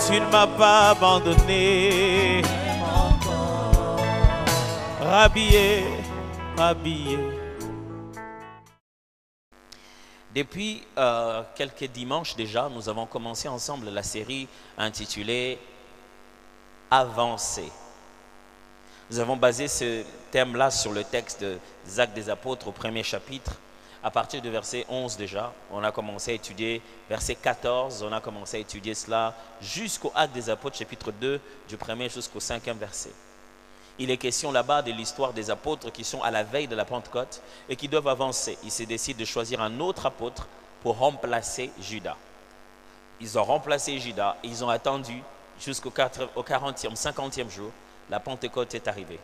tu ne m'as pas abandonné. Rhabillé, rhabillé. Depuis quelques dimanches déjà, nous avons commencé ensemble la série intitulée « Avancer ». Nous avons basé ce thème-là sur le texte des Actes des Apôtres au premier chapitre. À partir du verset 11 déjà, on a commencé à étudier, verset 14, on a commencé à étudier cela jusqu'au Actes des Apôtres, chapitre 2, du premier jusqu'au 5e verset. Il est question là-bas de l'histoire des apôtres qui sont à la veille de la Pentecôte et qui doivent avancer. Ils se décident de choisir un autre apôtre pour remplacer Judas. Ils ont remplacé Judas et ils ont attendu jusqu'au 40e, 50e jour. La Pentecôte est arrivée.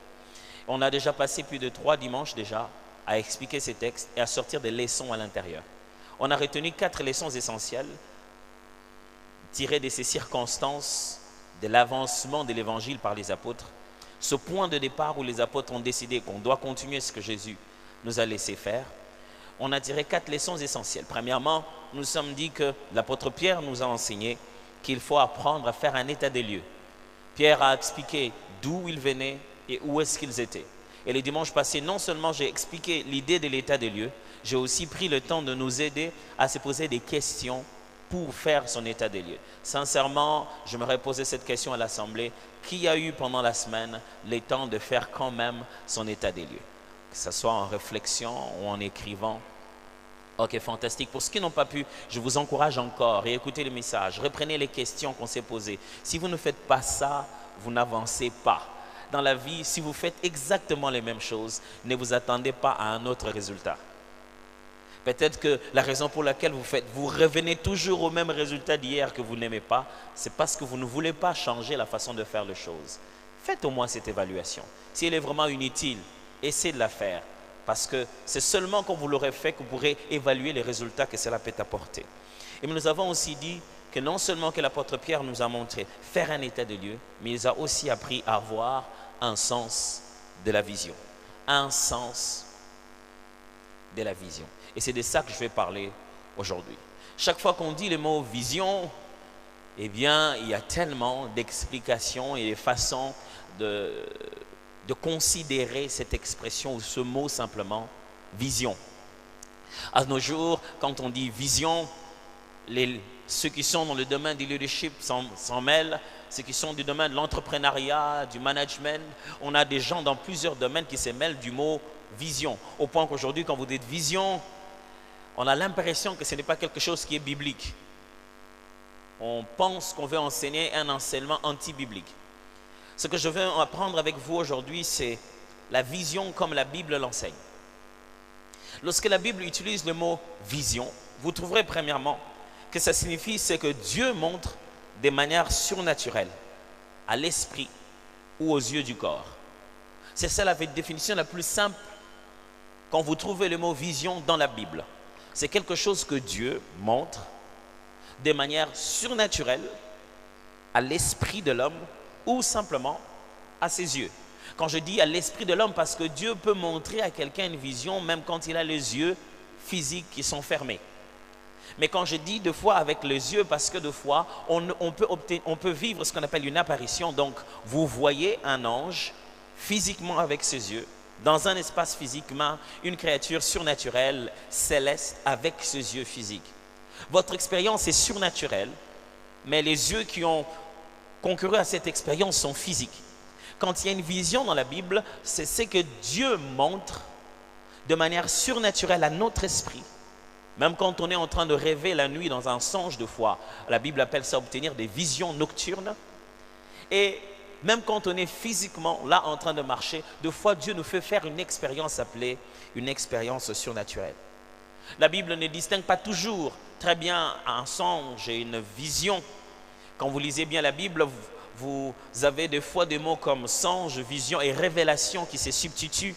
On a déjà passé plus de 3 dimanches déjà à expliquer ces textes et à sortir des leçons à l'intérieur. On a retenu 4 leçons essentielles tirées de ces circonstances de l'avancement de l'évangile par les apôtres. Ce point de départ où les apôtres ont décidé qu'on doit continuer ce que Jésus nous a laissé faire. On a tiré 4 leçons essentielles. Premièrement, nous sommes dit que l'apôtre Pierre nous a enseigné qu'il faut apprendre à faire un état des lieux. Pierre a expliqué d'où ils venaient et où est-ce qu'ils étaient. Et le dimanche passé, non seulement j'ai expliqué l'idée de l'état des lieux, j'ai aussi pris le temps de nous aider à se poser des questions pour faire son état des lieux. Sincèrement, je me posé cette question à l'Assemblée. Qui a eu pendant la semaine le temps de faire quand même son état des lieux? Que ce soit en réflexion ou en écrivant. Ok, fantastique. Pour ceux qui n'ont pas pu, je vous encourage encore. Réécoutez le message. Reprenez les questions qu'on s'est posées. Si vous ne faites pas ça, vous n'avancez pas. Dans la vie, si vous faites exactement les mêmes choses, ne vous attendez pas à un autre résultat. Peut-être que la raison pour laquelle vous revenez toujours au même résultat d'hier que vous n'aimez pas, c'est parce que vous ne voulez pas changer la façon de faire les choses. Faites au moins cette évaluation. Si elle est vraiment inutile, essayez de la faire. Parce que c'est seulement quand vous l'aurez fait que vous pourrez évaluer les résultats que cela peut apporter. Et nous avons aussi dit que non seulement que l'apôtre Pierre nous a montré faire un état de lieu, mais il a aussi appris à avoir un sens de la vision. Un sens de la vision. Et c'est de ça que je vais parler aujourd'hui. Chaque fois qu'on dit le mot vision, eh bien, il y a tellement d'explications et de façons de considérer cette expression ou ce mot simplement, vision. À nos jours, quand on dit vision, ceux qui sont dans le domaine du leadership s'en mêlent, ceux qui sont du domaine de l'entrepreneuriat, du management, on a des gens dans plusieurs domaines qui se mêlent du mot vision. Au point qu'aujourd'hui, quand vous dites vision, on a l'impression que ce n'est pas quelque chose qui est biblique. On pense qu'on veut enseigner un enseignement anti-biblique. Ce que je veux apprendre avec vous aujourd'hui, c'est la vision comme la Bible l'enseigne. Lorsque la Bible utilise le mot vision, vous trouverez premièrement que ça signifie c'est que Dieu montre de manière surnaturelle à l'esprit ou aux yeux du corps. C'est ça la définition la plus simple quand vous trouvez le mot vision dans la Bible. C'est quelque chose que Dieu montre de manière surnaturelle à l'esprit de l'homme ou simplement à ses yeux. Quand je dis à l'esprit de l'homme, parce que Dieu peut montrer à quelqu'un une vision même quand il a les yeux physiques qui sont fermés. Mais quand je dis deux fois avec les yeux, parce que deux fois, on peut vivre ce qu'on appelle une apparition. Donc, vous voyez un ange physiquement avec ses yeux, dans un espace physiquement, une créature surnaturelle, céleste, avec ses yeux physiques. Votre expérience est surnaturelle, mais les yeux qui ont concouru à cette expérience sont physiques. Quand il y a une vision dans la Bible, c'est ce que Dieu montre de manière surnaturelle à notre esprit. Même quand on est en train de rêver la nuit dans un songe de foi, la Bible appelle ça obtenir des visions nocturnes. Et même quand on est physiquement là en train de marcher, de fois Dieu nous fait faire une expérience appelée une expérience surnaturelle. La Bible ne distingue pas toujours très bien un songe et une vision. Quand vous lisez bien la Bible, vous avez des fois des mots comme songe, vision et révélation qui se substituent.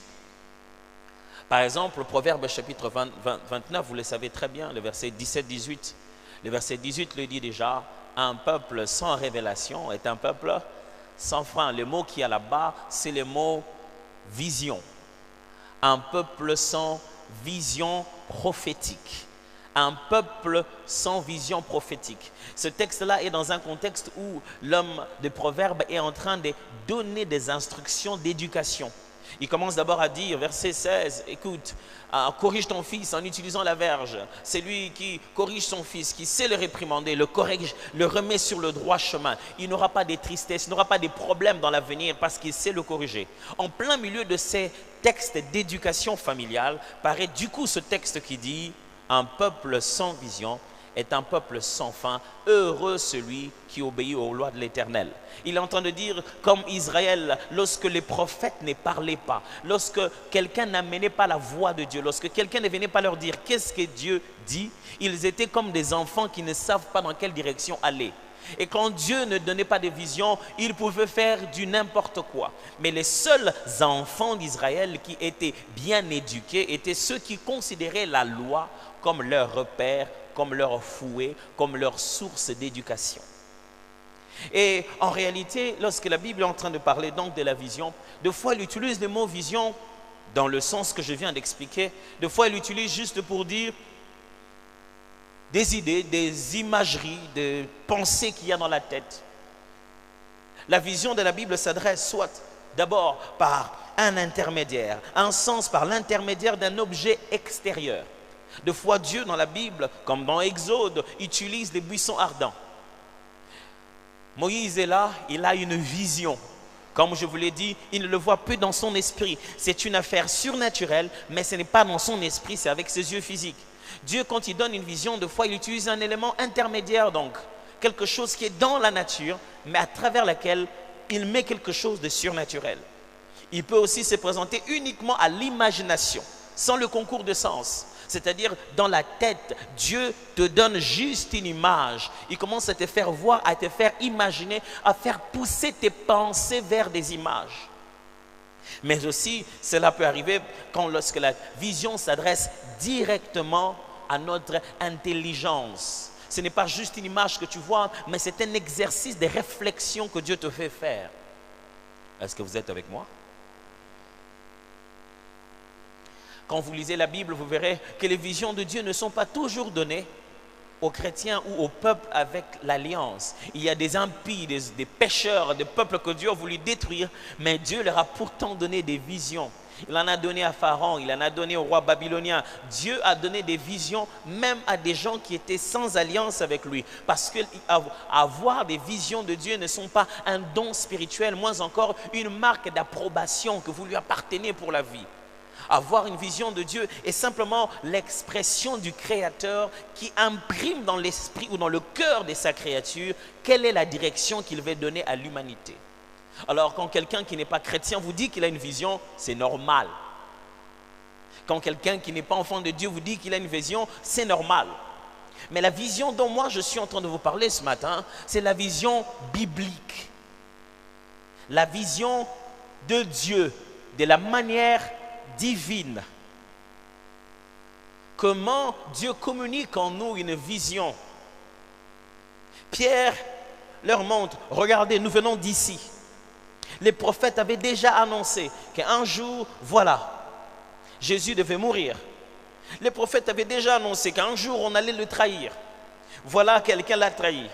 Par exemple, le Proverbe chapitre 29, vous le savez très bien, le verset 17-18. Le verset 18 le dit déjà, un peuple sans révélation est un peuple sans frein. Le mot qui est là-bas, c'est le mot vision. Un peuple sans vision prophétique. Un peuple sans vision prophétique. Ce texte-là est dans un contexte où l'homme de Proverbes est en train de donner des instructions d'éducation. Il commence d'abord à dire, verset 16, écoute, corrige ton fils en utilisant la verge. C'est lui qui corrige son fils, qui sait le réprimander, le corrige, le remet sur le droit chemin. Il n'aura pas de tristesse, il n'aura pas de problèmes dans l'avenir parce qu'il sait le corriger. En plein milieu de ces textes d'éducation familiale, paraît du coup ce texte qui dit, un peuple sans vision est un peuple sans fin. Heureux celui qui obéit aux lois de l'Éternel. Il est en train de dire, comme Israël, lorsque les prophètes ne parlaient pas, lorsque quelqu'un n'amenait pas la voix de Dieu, lorsque quelqu'un ne venait pas leur dire qu'est-ce que Dieu dit, ils étaient comme des enfants qui ne savent pas dans quelle direction aller. Et quand Dieu ne donnait pas de vision, ils pouvaient faire du n'importe quoi. Mais les seuls enfants d'Israël qui étaient bien éduqués étaient ceux qui considéraient la loi comme leur repère, comme leur fouet, comme leur source d'éducation. Et en réalité, lorsque la Bible est en train de parler donc de la vision, des fois elle utilise le mot vision dans le sens que je viens d'expliquer. Des fois elle utilise juste pour dire des idées, des imageries, des pensées qu'il y a dans la tête. La vision de la Bible s'adresse soit d'abord par un intermédiaire, un sens par l'intermédiaire d'un objet extérieur. Des fois, Dieu dans la Bible, comme dans Exode, utilise les buissons ardents. Moïse est là, il a une vision. Comme je vous l'ai dit, il ne le voit plus dans son esprit. C'est une affaire surnaturelle, mais ce n'est pas dans son esprit, c'est avec ses yeux physiques. Dieu, quand il donne une vision, des fois, il utilise un élément intermédiaire, donc quelque chose qui est dans la nature, mais à travers laquelle il met quelque chose de surnaturel. Il peut aussi se présenter uniquement à l'imagination, sans le concours de sens. C'est-à-dire, dans la tête, Dieu te donne juste une image. Il commence à te faire voir, à te faire imaginer, à faire pousser tes pensées vers des images. Mais aussi, cela peut arriver lorsque la vision s'adresse directement à notre intelligence. Ce n'est pas juste une image que tu vois, mais c'est un exercice de réflexion que Dieu te fait faire. Est-ce que vous êtes avec moi? Quand vous lisez la Bible, vous verrez que les visions de Dieu ne sont pas toujours données aux chrétiens ou au peuple avec l'alliance. Il y a des impies, des pécheurs, des peuples que Dieu a voulu détruire, mais Dieu leur a pourtant donné des visions. Il en a donné à Pharaon, il en a donné au roi babylonien. Dieu a donné des visions même à des gens qui étaient sans alliance avec lui. Parce que avoir des visions de Dieu ne sont pas un don spirituel, moins encore une marque d'approbation que vous lui appartenez pour la vie. Avoir une vision de Dieu est simplement l'expression du Créateur qui imprime dans l'esprit ou dans le cœur de sa créature quelle est la direction qu'il veut donner à l'humanité. Alors quand quelqu'un qui n'est pas chrétien vous dit qu'il a une vision, c'est normal. Quand quelqu'un qui n'est pas enfant de Dieu vous dit qu'il a une vision, c'est normal. Mais la vision dont moi je suis en train de vous parler ce matin, c'est la vision biblique. La vision de Dieu, de la manière divine. Comment Dieu communique en nous une vision. Pierre leur montre, regardez, nous venons d'ici. Les prophètes avaient déjà annoncé qu'un jour, voilà, Jésus devait mourir. Les prophètes avaient déjà annoncé qu'un jour on allait le trahir. Voilà, quelqu'un l'a trahi.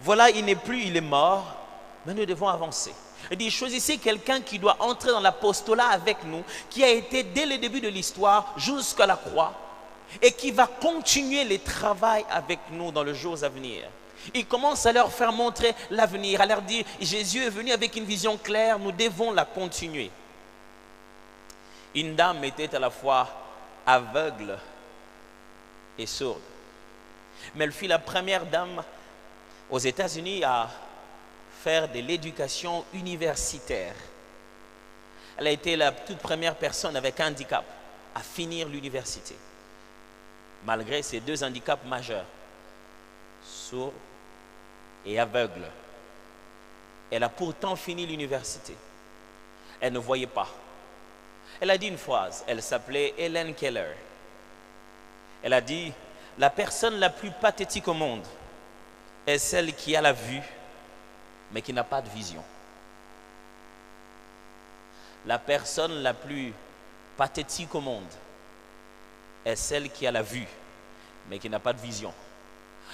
Voilà, il n'est plus, il est mort. Mais nous devons avancer. Il dit, choisissez quelqu'un qui doit entrer dans l'apostolat avec nous, qui a été dès le début de l'histoire jusqu'à la croix et qui va continuer le travail avec nous dans les jours à venir. Il commence à leur faire montrer l'avenir, à leur dire, Jésus est venu avec une vision claire, nous devons la continuer. Une dame était à la fois aveugle et sourde. Mais elle fut la première dame aux États-Unis à faire de l'éducation universitaire. Elle a été la toute première personne avec handicap à finir l'université, malgré ses deux handicaps majeurs, sourd et aveugle. Elle a pourtant fini l'université. Elle ne voyait pas. Elle a dit une phrase, elle s'appelait Helen Keller. Elle a dit, la personne la plus pathétique au monde est celle qui a la vue, mais qui n'a pas de vision. La personne la plus pathétique au monde est celle qui a la vue, mais qui n'a pas de vision.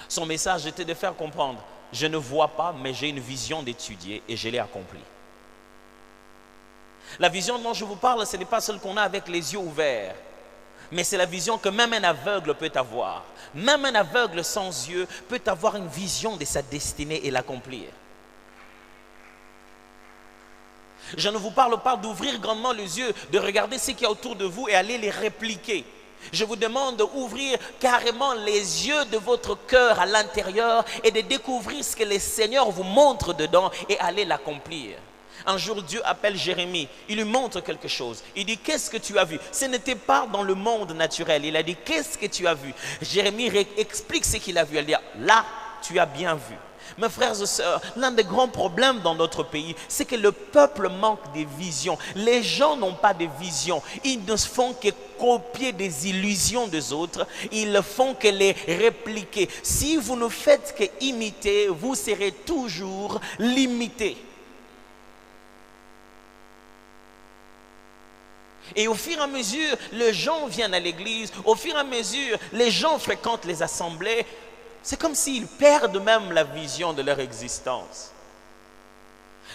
Son message était de faire comprendre, je ne vois pas, mais j'ai une vision d'étudier et je l'ai accomplie. La vision dont je vous parle, ce n'est pas celle qu'on a avec les yeux ouverts, mais c'est la vision que même un aveugle peut avoir. Même un aveugle sans yeux peut avoir une vision de sa destinée et l'accomplir. Je ne vous parle pas d'ouvrir grandement les yeux, de regarder ce qu'il y a autour de vous et aller les répliquer. Je vous demande d'ouvrir carrément les yeux de votre cœur à l'intérieur et de découvrir ce que le Seigneur vous montre dedans et aller l'accomplir. Un jour, Dieu appelle Jérémie, il lui montre quelque chose. Il dit, qu'est-ce que tu as vu? Ce n'était pas dans le monde naturel. Il a dit, qu'est-ce que tu as vu? Jérémie explique ce qu'il a vu. Elle dit, là, tu as bien vu. Mes frères et sœurs, l'un des grands problèmes dans notre pays, c'est que le peuple manque de vision. Les gens n'ont pas de vision. Ils ne font que copier des illusions des autres. Ils ne font que les répliquer. Si vous ne faites qu'imiter, vous serez toujours limité. Et au fur et à mesure, les gens viennent à l'église, au fur et à mesure, les gens fréquentent les assemblées, c'est comme s'ils perdent même la vision de leur existence.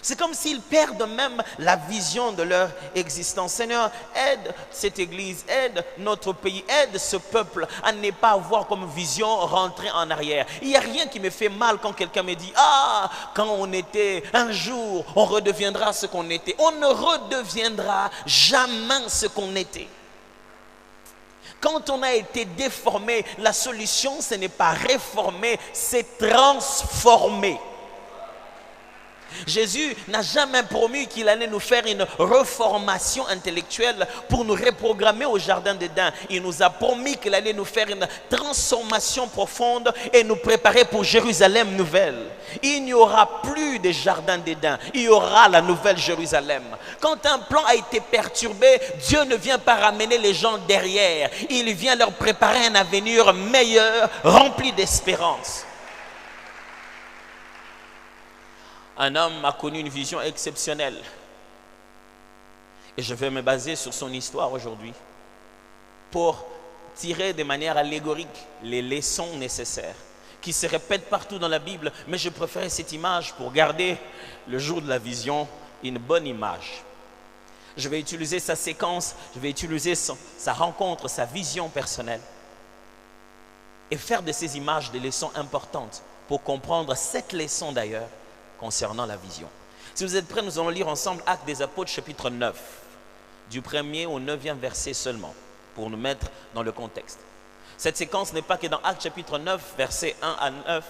C'est comme s'ils perdent même la vision de leur existence. Seigneur, aide cette église, aide notre pays, aide ce peuple à ne pas avoir comme vision rentrer en arrière. Il n'y a rien qui me fait mal quand quelqu'un me dit, ah, quand on était, un jour, on redeviendra ce qu'on était. On ne redeviendra jamais ce qu'on était. Quand on a été déformé, la solution, ce n'est pas réformer, c'est transformer. Jésus n'a jamais promis qu'il allait nous faire une reformation intellectuelle pour nous reprogrammer au jardin d'Éden. Il nous a promis qu'il allait nous faire une transformation profonde et nous préparer pour Jérusalem nouvelle. Il n'y aura plus de jardin d'Éden, il y aura la nouvelle Jérusalem. Quand un plan a été perturbé, Dieu ne vient pas ramener les gens derrière. Il vient leur préparer un avenir meilleur, rempli d'espérance. Un homme a connu une vision exceptionnelle. Et je vais me baser sur son histoire aujourd'hui pour tirer de manière allégorique les leçons nécessaires qui se répètent partout dans la Bible. Mais je préfère cette image pour garder le jour de la vision une bonne image. Je vais utiliser sa séquence, je vais utiliser sa rencontre, sa vision personnelle et faire de ces images des leçons importantes pour comprendre cette leçon d'ailleurs concernant la vision. Si vous êtes prêts, nous allons lire ensemble Actes des Apôtres chapitre 9, du 1er au 9e verset seulement, pour nous mettre dans le contexte. Cette séquence n'est pas que dans Actes chapitre 9, versets 1 à 9.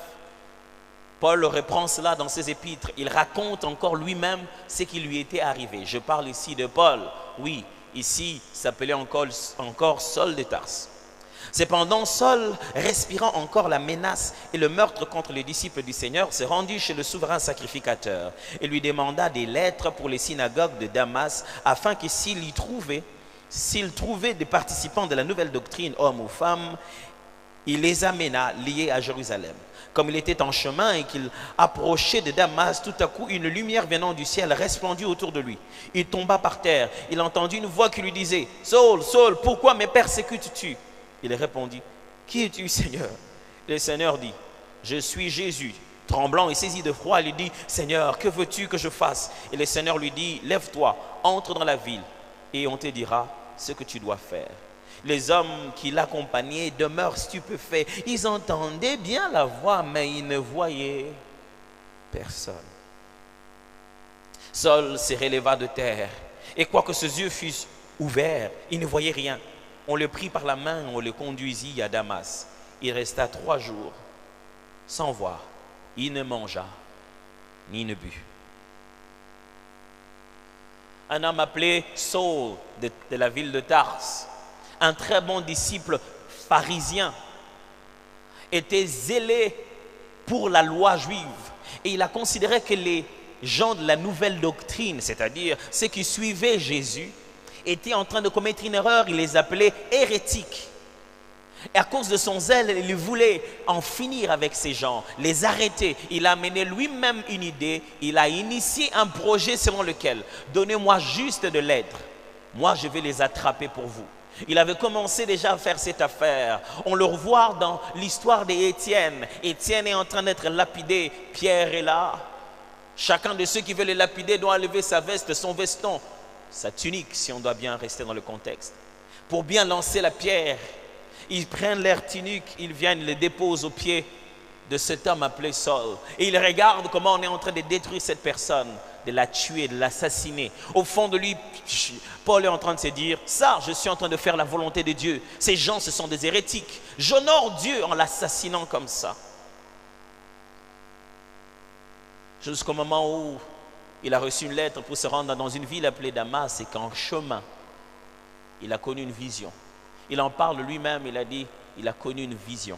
Paul reprend cela dans ses épîtres. Il raconte encore lui-même ce qui lui était arrivé. Je parle ici de Paul. Oui, ici, il s'appelait encore Saul de Tarse. Cependant, Saul, respirant encore la menace et le meurtre contre les disciples du Seigneur, se rendit chez le souverain sacrificateur et lui demanda des lettres pour les synagogues de Damas, afin que s'il trouvait des participants de la nouvelle doctrine, hommes ou femmes, il les amena liés à Jérusalem. Comme il était en chemin et qu'il approchait de Damas, tout à coup, une lumière venant du ciel resplendit autour de lui. Il tomba par terre. Il entendit une voix qui lui disait, « Saul, Saul, pourquoi me persécutes-tu » Il répondit, « Qui es-tu, Seigneur » Le Seigneur dit, « Je suis Jésus. » Tremblant et saisi de froid, il dit, « Seigneur, que veux-tu que je fasse » Et le Seigneur lui dit, « Lève-toi, entre dans la ville et on te dira ce que tu dois faire. » Les hommes qui l'accompagnaient demeurent stupéfaits. Ils entendaient bien la voix, mais ils ne voyaient personne. Saul se releva de terre, et quoique ses yeux fussent ouverts, il ne voyait rien. On le prit par la main, on le conduisit à Damas. Il resta 3 jours sans voir. Il ne mangea ni ne but. Un homme appelé Saul de la ville de Tarse, un très bon disciple pharisien, était zélé pour la loi juive. Et il a considéré que les gens de la nouvelle doctrine, c'est-à-dire ceux qui suivaient Jésus, étaient en train de commettre une erreur. Il les appelait hérétiques. Et à cause de son zèle, il voulait en finir avec ces gens, les arrêter. Il a amené lui-même une idée. Il a initié un projet selon lequel, donnez-moi juste de l'être. Moi, je vais les attraper pour vous. Il avait commencé déjà à faire cette affaire. On le revoit dans l'histoire d'Étienne. Étienne est en train d'être lapidé. Pierre est là. Chacun de ceux qui veulent le lapider doit enlever sa veste, son veston, sa tunique, si on doit bien rester dans le contexte. Pour bien lancer la pierre, ils prennent leur tunique, ils viennent le déposent aux pieds de cet homme appelé Saul. Et ils regardent comment on est en train de détruire cette personne, de la tuer, de l'assassiner. Au fond de lui, Paul est en train de se dire, ça, je suis en train de faire la volonté de Dieu. Ces gens, ce sont des hérétiques. J'honore Dieu en l'assassinant comme ça. Jusqu'au moment où il a reçu une lettre pour se rendre dans une ville appelée Damas et qu'en chemin, il a connu une vision. Il en parle lui-même, il a dit, il a connu une vision.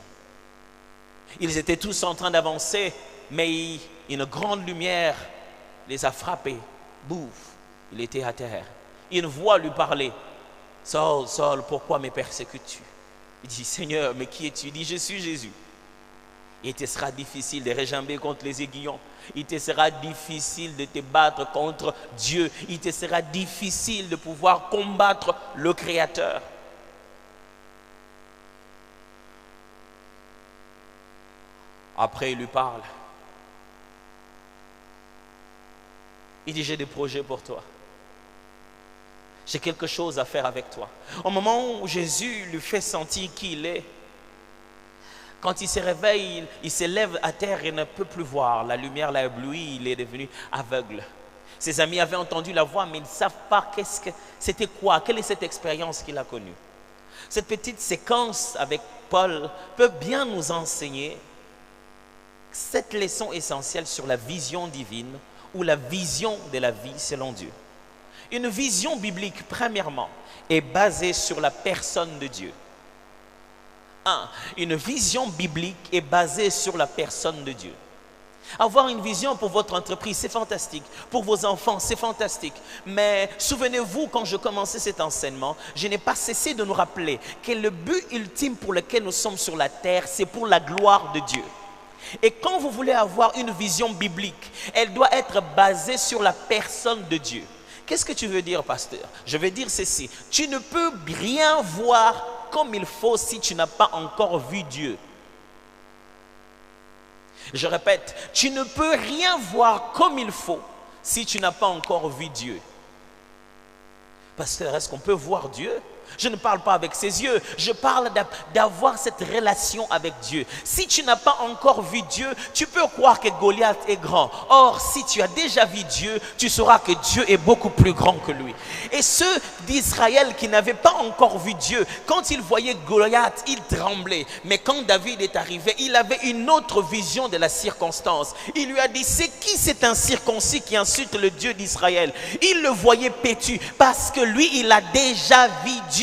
Ils étaient tous en train d'avancer, mais une grande lumière les a frappés. Bouf, il était à terre. Une voix lui parlait. Saul, Saul, pourquoi me persécutes-tu? Il dit, Seigneur, mais qui es-tu? Il dit, je suis Jésus. Il te sera difficile de réjamber contre les aiguillons. Il te sera difficile de te battre contre Dieu. Il te sera difficile de pouvoir combattre le Créateur. Après, il lui parle. Il dit, j'ai des projets pour toi. J'ai quelque chose à faire avec toi. Au moment où Jésus lui fait sentir qui il est, quand il se réveille, il se lève à terre et ne peut plus voir. La lumière l'a ébloui, il est devenu aveugle. Ses amis avaient entendu la voix, mais ils ne savent pas c'était quoi, quelle est cette expérience qu'il a connue. Cette petite séquence avec Paul peut bien nous enseigner cette leçon essentielle sur la vision divine ou la vision de la vie selon Dieu. Une vision biblique, premièrement, est basée sur la personne de Dieu. Une vision biblique est basée sur la personne de Dieu. Avoir une vision pour votre entreprise, c'est fantastique. Pour vos enfants, c'est fantastique. Mais souvenez-vous, quand je commençais cet enseignement, je n'ai pas cessé de nous rappeler que le but ultime pour lequel nous sommes sur la terre, c'est pour la gloire de Dieu. Et quand vous voulez avoir une vision biblique, elle doit être basée sur la personne de Dieu. Qu'est-ce que tu veux dire, pasteur? Je veux dire ceci. Tu ne peux rien voir comme il faut si tu n'as pas encore vu Dieu. Je répète, tu ne peux rien voir comme il faut si tu n'as pas encore vu Dieu. Pasteur, est-ce qu'on peut voir Dieu? Je ne parle pas avec ses yeux, je parle d'avoir cette relation avec Dieu. Si tu n'as pas encore vu Dieu, tu peux croire que Goliath est grand. Or, si tu as déjà vu Dieu, tu sauras que Dieu est beaucoup plus grand que lui. Et ceux d'Israël qui n'avaient pas encore vu Dieu, quand ils voyaient Goliath, ils tremblaient. Mais quand David est arrivé, il avait une autre vision de la circonstance. Il lui a dit, c'est qui cet incirconcis qui insulte le Dieu d'Israël? Il le voyait pétu parce que lui, il a déjà vu Dieu.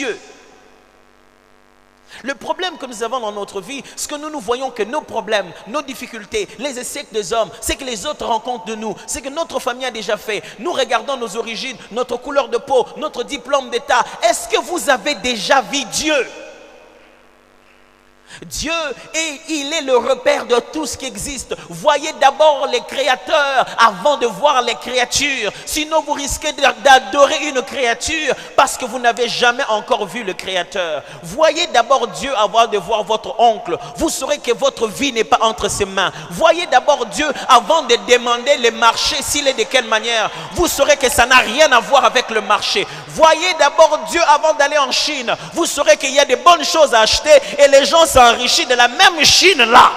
Le problème que nous avons dans notre vie, c'est que nous voyons que nos problèmes, nos difficultés, les échecs des hommes, c'est que les autres rencontrent de nous, c'est que notre famille a déjà fait. Nous regardons nos origines, notre couleur de peau, notre diplôme d'état. Est-ce que vous avez déjà vu Dieu? Dieu, il est le repère de tout ce qui existe. Voyez d'abord les créateurs avant de voir les créatures. Sinon vous risquez d'adorer une créature parce que vous n'avez jamais encore vu le créateur. Voyez d'abord Dieu avant de voir votre oncle. Vous saurez que votre vie n'est pas entre ses mains. Voyez d'abord Dieu avant de demander le marché, s'il est de quelle manière. Vous saurez que ça n'a rien à voir avec le marché. Voyez d'abord Dieu avant d'aller en Chine. Vous saurez qu'il y a de bonnes choses à acheter et les gens s'enrichissent de la même Chine là.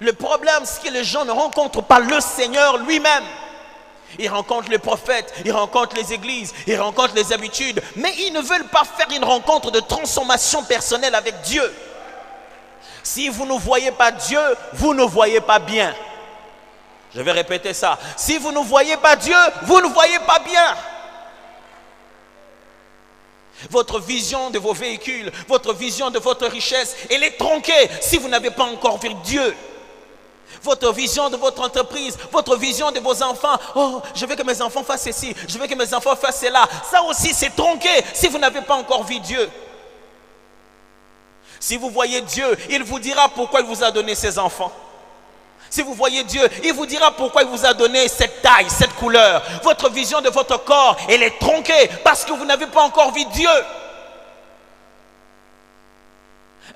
Le problème, c'est que les gens ne rencontrent pas le Seigneur lui-même. Ils rencontrent les prophètes, ils rencontrent les églises, ils rencontrent les habitudes, mais ils ne veulent pas faire une rencontre de transformation personnelle avec Dieu. Si vous ne voyez pas Dieu, vous ne voyez pas bien. Je vais répéter ça. Si vous ne voyez pas Dieu, vous ne voyez pas bien. Votre vision de vos véhicules, votre vision de votre richesse, elle est tronquée si vous n'avez pas encore vu Dieu. Votre vision de votre entreprise, votre vision de vos enfants. Oh, je veux que mes enfants fassent ceci, je veux que mes enfants fassent cela. Ça aussi, c'est tronqué si vous n'avez pas encore vu Dieu. Si vous voyez Dieu, il vous dira pourquoi il vous a donné ses enfants. Si vous voyez Dieu, il vous dira pourquoi il vous a donné cette taille, cette couleur. Votre vision de votre corps, elle est tronquée parce que vous n'avez pas encore vu Dieu.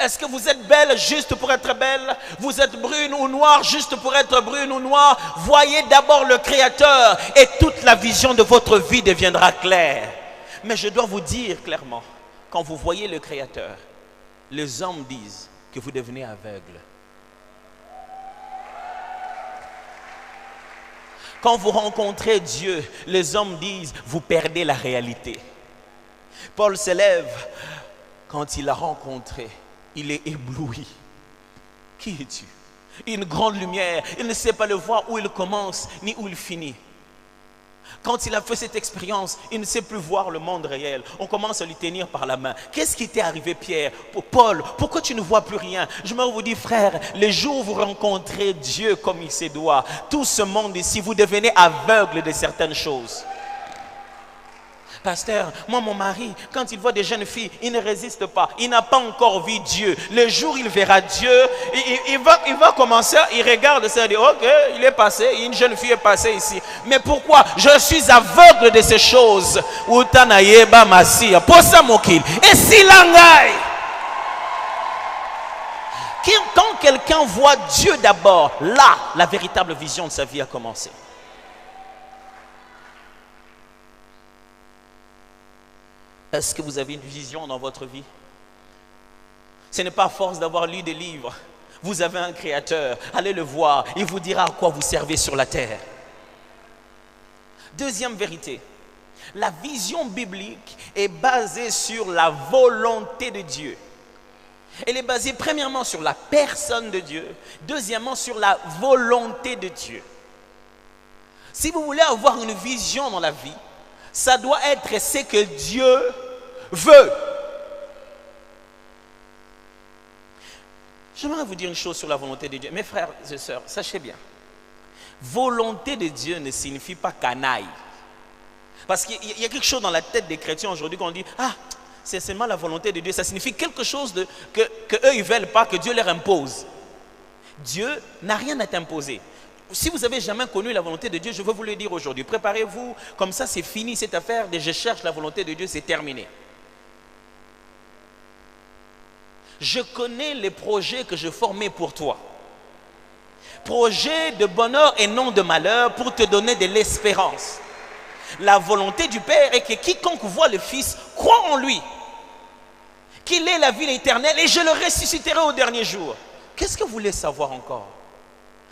Est-ce que vous êtes belle juste pour être belle? Vous êtes brune ou noire juste pour être brune ou noire? Voyez d'abord le Créateur et toute la vision de votre vie deviendra claire. Mais je dois vous dire clairement, quand vous voyez le Créateur, les hommes disent que vous devenez aveugle. Quand vous rencontrez Dieu, les hommes disent, vous perdez la réalité. Paul s'élève, quand il l'a rencontré, il est ébloui. Qui es-tu? Une grande lumière, il ne sait pas le voir où il commence, ni où il finit. Quand il a fait cette expérience, il ne sait plus voir le monde réel. On commence à lui tenir par la main. Qu'est-ce qui t'est arrivé, Pierre? Paul, pourquoi tu ne vois plus rien? Je me vous dis, frère, les jours où vous rencontrez Dieu comme il se doit, tout ce monde ici, vous devenez aveugle de certaines choses. Pasteur, moi mon mari, quand il voit des jeunes filles, il ne résiste pas. Il n'a pas encore vu Dieu. Le jour où il verra Dieu, il va commencer, il regarde ça et dit, ok, il est passé, une jeune fille est passée ici. Mais pourquoi? Je suis aveugle de ces choses. Et si l'angaï. Quand quelqu'un voit Dieu d'abord, là, la véritable vision de sa vie a commencé. Est-ce que vous avez une vision dans votre vie? Ce n'est pas à force d'avoir lu des livres. Vous avez un Créateur. Allez le voir. Il vous dira à quoi vous servez sur la terre. Deuxième vérité. La vision biblique est basée sur la volonté de Dieu. Elle est basée premièrement sur la personne de Dieu. Deuxièmement sur la volonté de Dieu. Si vous voulez avoir une vision dans la vie, ça doit être ce que Dieu veut. J'aimerais vous dire une chose sur la volonté de Dieu. Mes frères et sœurs, sachez bien. Volonté de Dieu ne signifie pas canaille. Parce qu'il y a quelque chose dans la tête des chrétiens aujourd'hui qu'on dit, ah, c'est seulement la volonté de Dieu. Ça signifie quelque chose que eux ils ne veulent pas, que Dieu leur impose. Dieu n'a rien à t'imposer. Si vous n'avez jamais connu la volonté de Dieu, je veux vous le dire aujourd'hui. Préparez-vous, comme ça c'est fini cette affaire de je cherche la volonté de Dieu, c'est terminé. Je connais les projets que je formais pour toi. Projets de bonheur et non de malheur pour te donner de l'espérance. La volonté du Père est que quiconque voit le Fils croit en lui. Qu'il ait la vie éternelle et je le ressusciterai au dernier jour. Qu'est-ce que vous voulez savoir encore?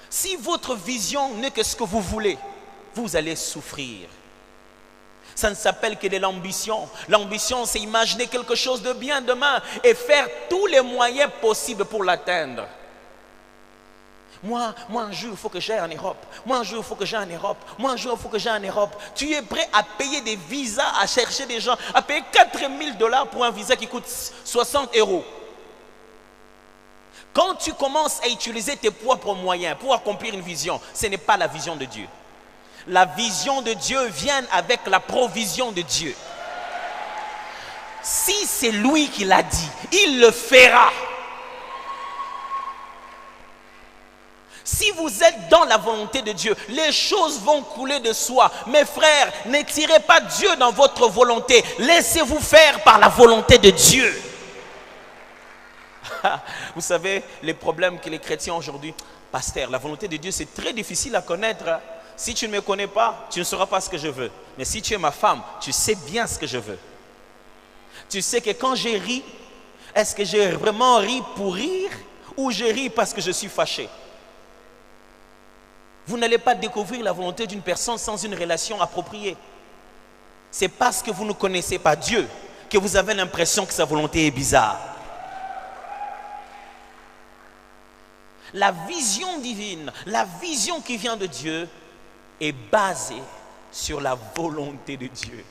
Si votre vision n'est que ce que vous voulez, vous allez souffrir. Ça ne s'appelle que de l'ambition. L'ambition, c'est imaginer quelque chose de bien demain et faire tous les moyens possibles pour l'atteindre. Moi, un jour, il faut que j'aille en Europe. Moi, un jour, il faut que j'aille en Europe. Moi, un jour, il faut que j'aille en Europe. Tu es prêt à payer des visas, à chercher des gens, à payer 4 000 $ pour un visa qui coûte 60 €. Quand tu commences à utiliser tes propres moyens pour accomplir une vision, ce n'est pas la vision de Dieu. La vision de Dieu vient avec la provision de Dieu. Si c'est lui qui l'a dit, il le fera. Si vous êtes dans la volonté de Dieu, les choses vont couler de soi. Mes frères, ne tirez pas Dieu dans votre volonté. Laissez-vous faire par la volonté de Dieu. Vous savez, les problèmes que les chrétiens aujourd'hui, pasteur, la volonté de Dieu, c'est très difficile à connaître. Si tu ne me connais pas, tu ne sauras pas ce que je veux. Mais si tu es ma femme, tu sais bien ce que je veux. Tu sais que quand je ris, est-ce que j'ai vraiment ri pour rire ou je ris parce que je suis fâché? Vous n'allez pas découvrir la volonté d'une personne sans une relation appropriée. C'est parce que vous ne connaissez pas Dieu que vous avez l'impression que sa volonté est bizarre. La vision divine, la vision qui vient de Dieu est basée sur la volonté de Dieu.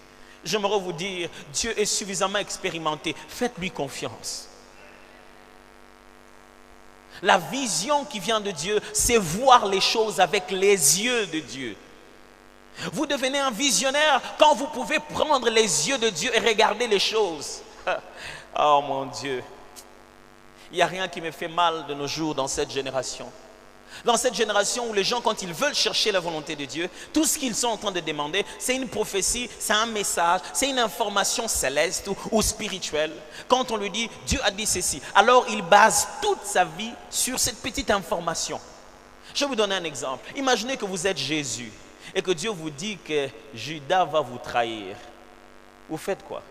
J'aimerais vous dire, Dieu est suffisamment expérimenté. Faites-lui confiance. La vision qui vient de Dieu, c'est voir les choses avec les yeux de Dieu. Vous devenez un visionnaire quand vous pouvez prendre les yeux de Dieu et regarder les choses. Oh mon Dieu. Il n'y a rien qui me fait mal de nos jours dans cette génération. Dans cette génération où les gens, quand ils veulent chercher la volonté de Dieu, tout ce qu'ils sont en train de demander, c'est une prophétie, c'est un message, c'est une information céleste ou spirituelle. Quand on lui dit, Dieu a dit ceci, alors il base toute sa vie sur cette petite information. Je vais vous donner un exemple. Imaginez que vous êtes Jésus et que Dieu vous dit que Judas va vous trahir. Vous faites quoi?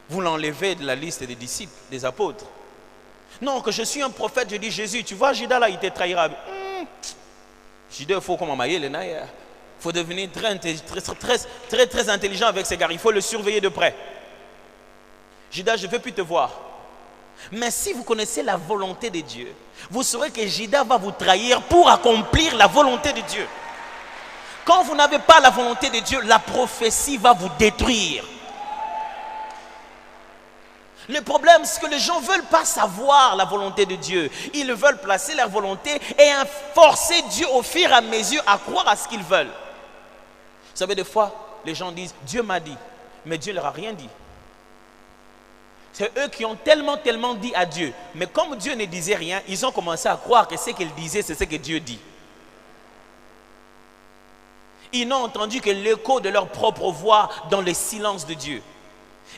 Vous l'enlevez de la liste des disciples, des apôtres. Non, que je suis un prophète, je dis Jésus, tu vois Judas là, il te trahira. Judas, il faut comme mailler les naïrs. Il faut devenir très intelligent avec ces gars. Il faut le surveiller de près. Judas, je ne veux plus te voir. Mais si vous connaissez la volonté de Dieu, vous saurez que Judas va vous trahir pour accomplir la volonté de Dieu. Quand vous n'avez pas la volonté de Dieu, la prophétie va vous détruire. Le problème, c'est que les gens ne veulent pas savoir la volonté de Dieu. Ils veulent placer leur volonté et forcer Dieu au fur et à mesure à croire à ce qu'ils veulent. Vous savez, des fois, les gens disent, Dieu m'a dit, mais Dieu ne leur a rien dit. C'est eux qui ont tellement dit à Dieu. Mais comme Dieu ne disait rien, ils ont commencé à croire que ce qu'il disait, c'est ce que Dieu dit. Ils n'ont entendu que l'écho de leur propre voix dans le silence de Dieu.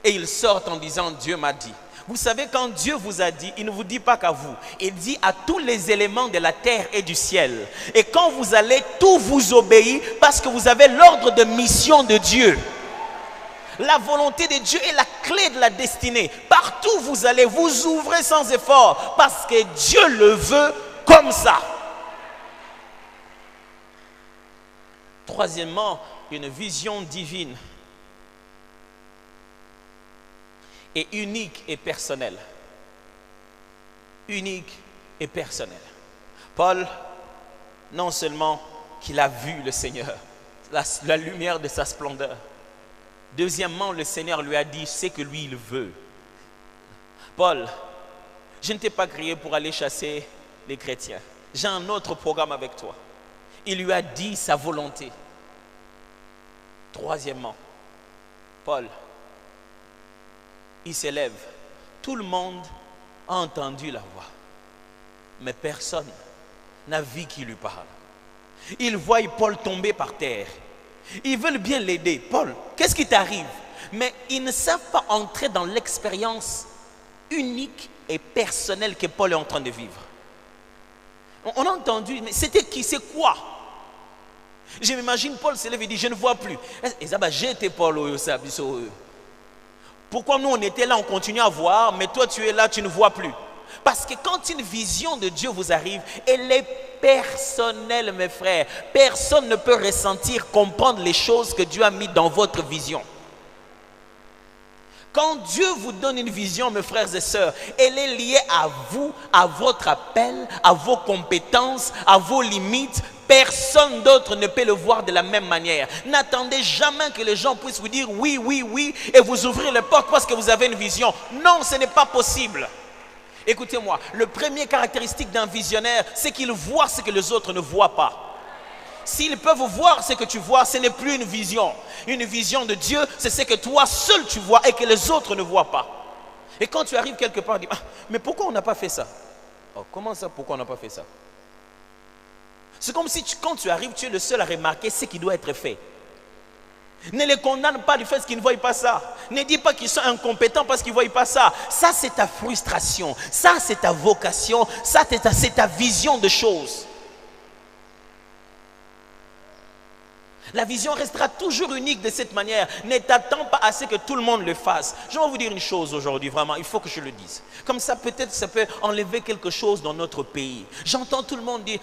Et ils sortent en disant, Dieu m'a dit. Vous savez, quand Dieu vous a dit, il ne vous dit pas qu'à vous. Il dit à tous les éléments de la terre et du ciel. Et quand vous allez, tout vous obéit parce que vous avez l'ordre de mission de Dieu. La volonté de Dieu est la clé de la destinée. Partout où vous allez, vous ouvrez sans effort parce que Dieu le veut comme ça. Troisièmement, une vision divine. Et unique et personnel. Unique et personnel. Paul, non seulement qu'il a vu le Seigneur, la lumière de sa splendeur. Deuxièmement, le Seigneur lui a dit ce que lui il veut. Paul, je ne t'ai pas créé pour aller chasser les chrétiens. J'ai un autre programme avec toi. Il lui a dit sa volonté. Troisièmement, Paul, il s'élève. Tout le monde a entendu la voix. Mais personne n'a vu qui lui parle. Ils voient Paul tomber par terre. Ils veulent bien l'aider. Paul, qu'est-ce qui t'arrive? Mais ils ne savent pas entrer dans l'expérience unique et personnelle que Paul est en train de vivre. On a entendu, mais c'était qui? C'est quoi? Je m'imagine Paul se lève et dit, je ne vois plus. Et ça va, j'étais Paul. Pourquoi nous on était là, on continue à voir, mais toi tu es là, tu ne vois plus? Parce que quand une vision de Dieu vous arrive, elle est personnelle, mes frères. Personne ne peut ressentir, comprendre les choses que Dieu a mis dans votre vision. Quand Dieu vous donne une vision, mes frères et sœurs, elle est liée à vous, à votre appel, à vos compétences, à vos limites. Personne d'autre ne peut le voir de la même manière. N'attendez jamais que les gens puissent vous dire oui, oui, oui et vous ouvrir les portes parce que vous avez une vision. Non, ce n'est pas possible. Écoutez-moi, le premier caractéristique d'un visionnaire, c'est qu'il voit ce que les autres ne voient pas. S'ils peuvent voir ce que tu vois, ce n'est plus une vision. Une vision de Dieu, c'est ce que toi seul tu vois et que les autres ne voient pas. Et quand tu arrives quelque part, tu dis, mais pourquoi on n'a pas fait ça? Oh, comment ça, pourquoi on n'a pas fait ça? C'est comme si quand tu arrives, tu es le seul à remarquer ce qui doit être fait. Ne les condamne pas du fait qu'ils ne voient pas ça. Ne dis pas qu'ils sont incompétents parce qu'ils ne voient pas ça. Ça, c'est ta frustration. Ça, c'est ta vocation. Ça, c'est ta vision de choses. La vision restera toujours unique de cette manière. Ne t'attends pas à ce que tout le monde le fasse. Je vais vous dire une chose aujourd'hui, vraiment, il faut que je le dise. Comme ça, peut-être, ça peut enlever quelque chose dans notre pays. J'entends tout le monde dire,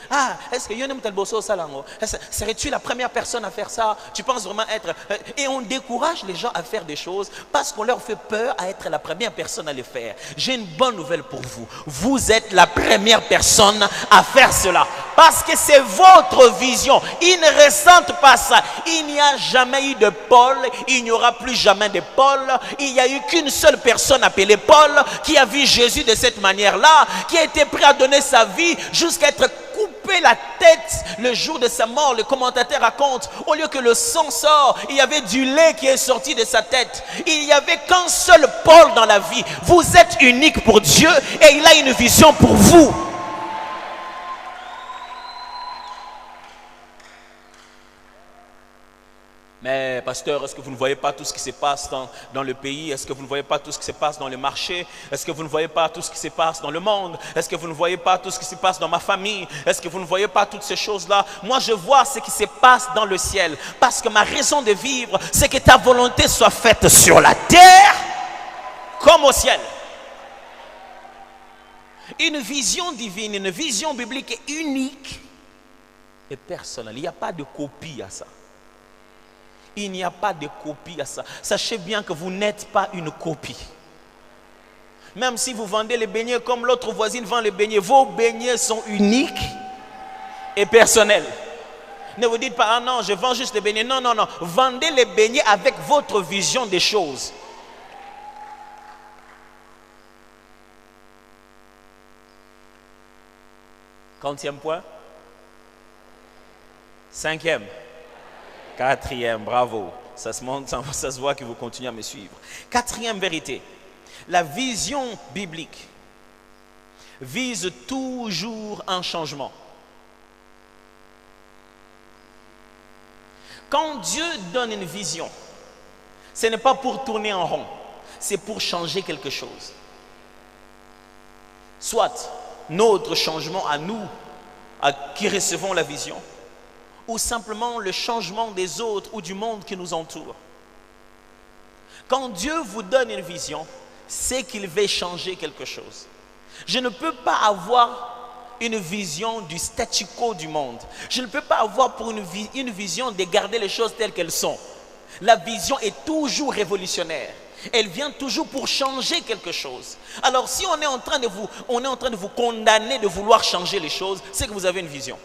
est-ce que Yonem Talboso Salango, serais-tu la première personne à faire ça? Tu penses vraiment être... Et on décourage les gens à faire des choses parce qu'on leur fait peur à être la première personne à les faire. J'ai une bonne nouvelle pour vous. Vous êtes la première personne à faire cela. Parce que c'est votre vision. Ils ne ressentent pas ça. Il n'y a jamais eu de Paul, il n'y aura plus jamais de Paul. Il n'y a eu qu'une seule personne appelée Paul qui a vu Jésus de cette manière-là, qui a été prêt à donner sa vie jusqu'à être coupé coupé la tête le jour de sa mort. Le commentateur raconte, au lieu que le sang sort, il y avait du lait qui est sorti de sa tête. Il n'y avait qu'un seul Paul dans la vie. Vous êtes unique pour Dieu et il a une vision pour vous. Mais pasteur, est-ce que vous ne voyez pas tout ce qui se passe dans le pays? Est-ce que vous ne voyez pas tout ce qui se passe dans le marché? Est-ce que vous ne voyez pas tout ce qui se passe dans le monde? Est-ce que vous ne voyez pas tout ce qui se passe dans ma famille? Est-ce que vous ne voyez pas toutes ces choses-là? Moi, je vois ce qui se passe dans le ciel. Parce que ma raison de vivre, c'est que ta volonté soit faite sur la terre comme au ciel. Une vision divine, une vision biblique est unique et personnelle. Il n'y a pas de copie à ça. Il n'y a pas de copie à ça. Sachez bien que vous n'êtes pas une copie. Même si vous vendez les beignets comme l'autre voisine vend les beignets, vos beignets sont uniques et personnels. Ne vous dites pas, ah non, je vends juste les beignets. Non, non, non. Vendez les beignets avec votre vision des choses. Quantième point? Cinquième. Quatrième, bravo. Ça se voit que vous continuez à me suivre. Quatrième vérité. La vision biblique vise toujours un changement. Quand Dieu donne une vision, ce n'est pas pour tourner en rond, c'est pour changer quelque chose. Soit notre changement à nous, qui recevons la vision, ou simplement le changement des autres ou du monde qui nous entoure. Quand Dieu vous donne une vision, c'est qu'il veut changer quelque chose. Je ne peux pas avoir une vision du statu quo du monde. Je ne peux pas avoir pour une vision de garder les choses telles qu'elles sont. La vision est toujours révolutionnaire. Elle vient toujours pour changer quelque chose. Alors si on est en train de vous condamner de vouloir changer les choses, c'est que vous avez une vision.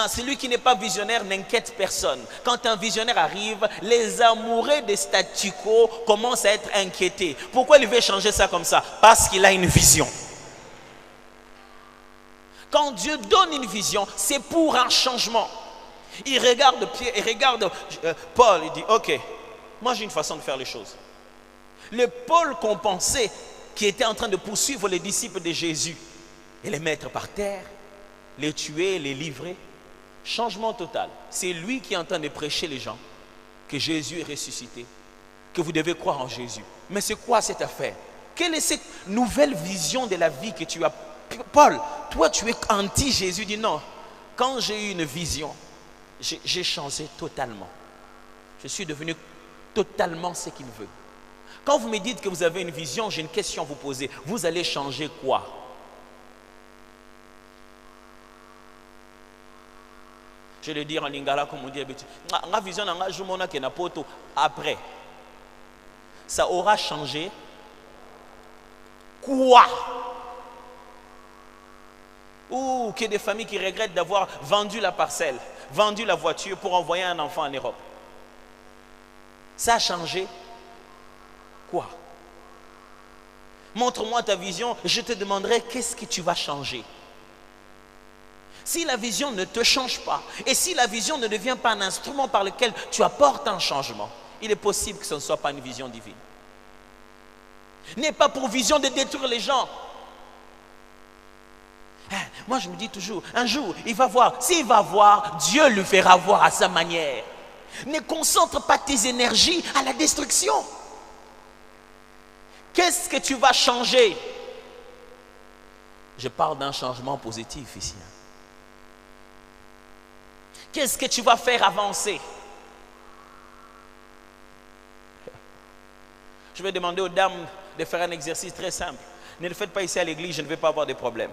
Celui qui n'est pas visionnaire n'inquiète personne. Quand un visionnaire arrive, les amoureux des statu quo commencent à être inquiétés. Pourquoi il veut changer ça comme ça? Parce qu'il a une vision. Quand Dieu donne une vision, c'est pour un changement. Il regarde Pierre, il regarde Paul, il dit, ok, moi j'ai une façon de faire les choses. Le Paul qu'on pensait qui était en train de poursuivre les disciples de Jésus et les mettre par terre, les tuer, les livrer. Changement total. C'est lui qui est en train de prêcher les gens que Jésus est ressuscité, que vous devez croire en Jésus. Mais c'est quoi cette affaire? Quelle est cette nouvelle vision de la vie que tu as? Paul, toi tu es anti-Jésus. Dis non. Quand j'ai eu une vision, j'ai changé totalement. Je suis devenu totalement ce qu'il veut. Quand vous me dites que vous avez une vision, j'ai une question à vous poser. Vous allez changer quoi? Je vais le dire en lingala comme on dit d'habitude. Ma vision après, ça aura changé quoi? Ou qu'il y ait des familles qui regrettent d'avoir vendu la parcelle, vendu la voiture pour envoyer un enfant en Europe. Ça a changé quoi? Montre-moi ta vision, je te demanderai qu'est-ce que tu vas changer. Si la vision ne te change pas, et si la vision ne devient pas un instrument par lequel tu apportes un changement, il est possible que ce ne soit pas une vision divine. N'est pas pour vision de détruire les gens. Moi je me dis toujours, un jour il va voir, s'il va voir, Dieu le fera voir à sa manière. Ne concentre pas tes énergies à la destruction. Qu'est-ce que tu vas changer? Je parle d'un changement positif ici. Qu'est-ce que tu vas faire avancer? Je vais demander aux dames de faire un exercice très simple. Ne le faites pas ici à l'église, je ne vais pas avoir de problème.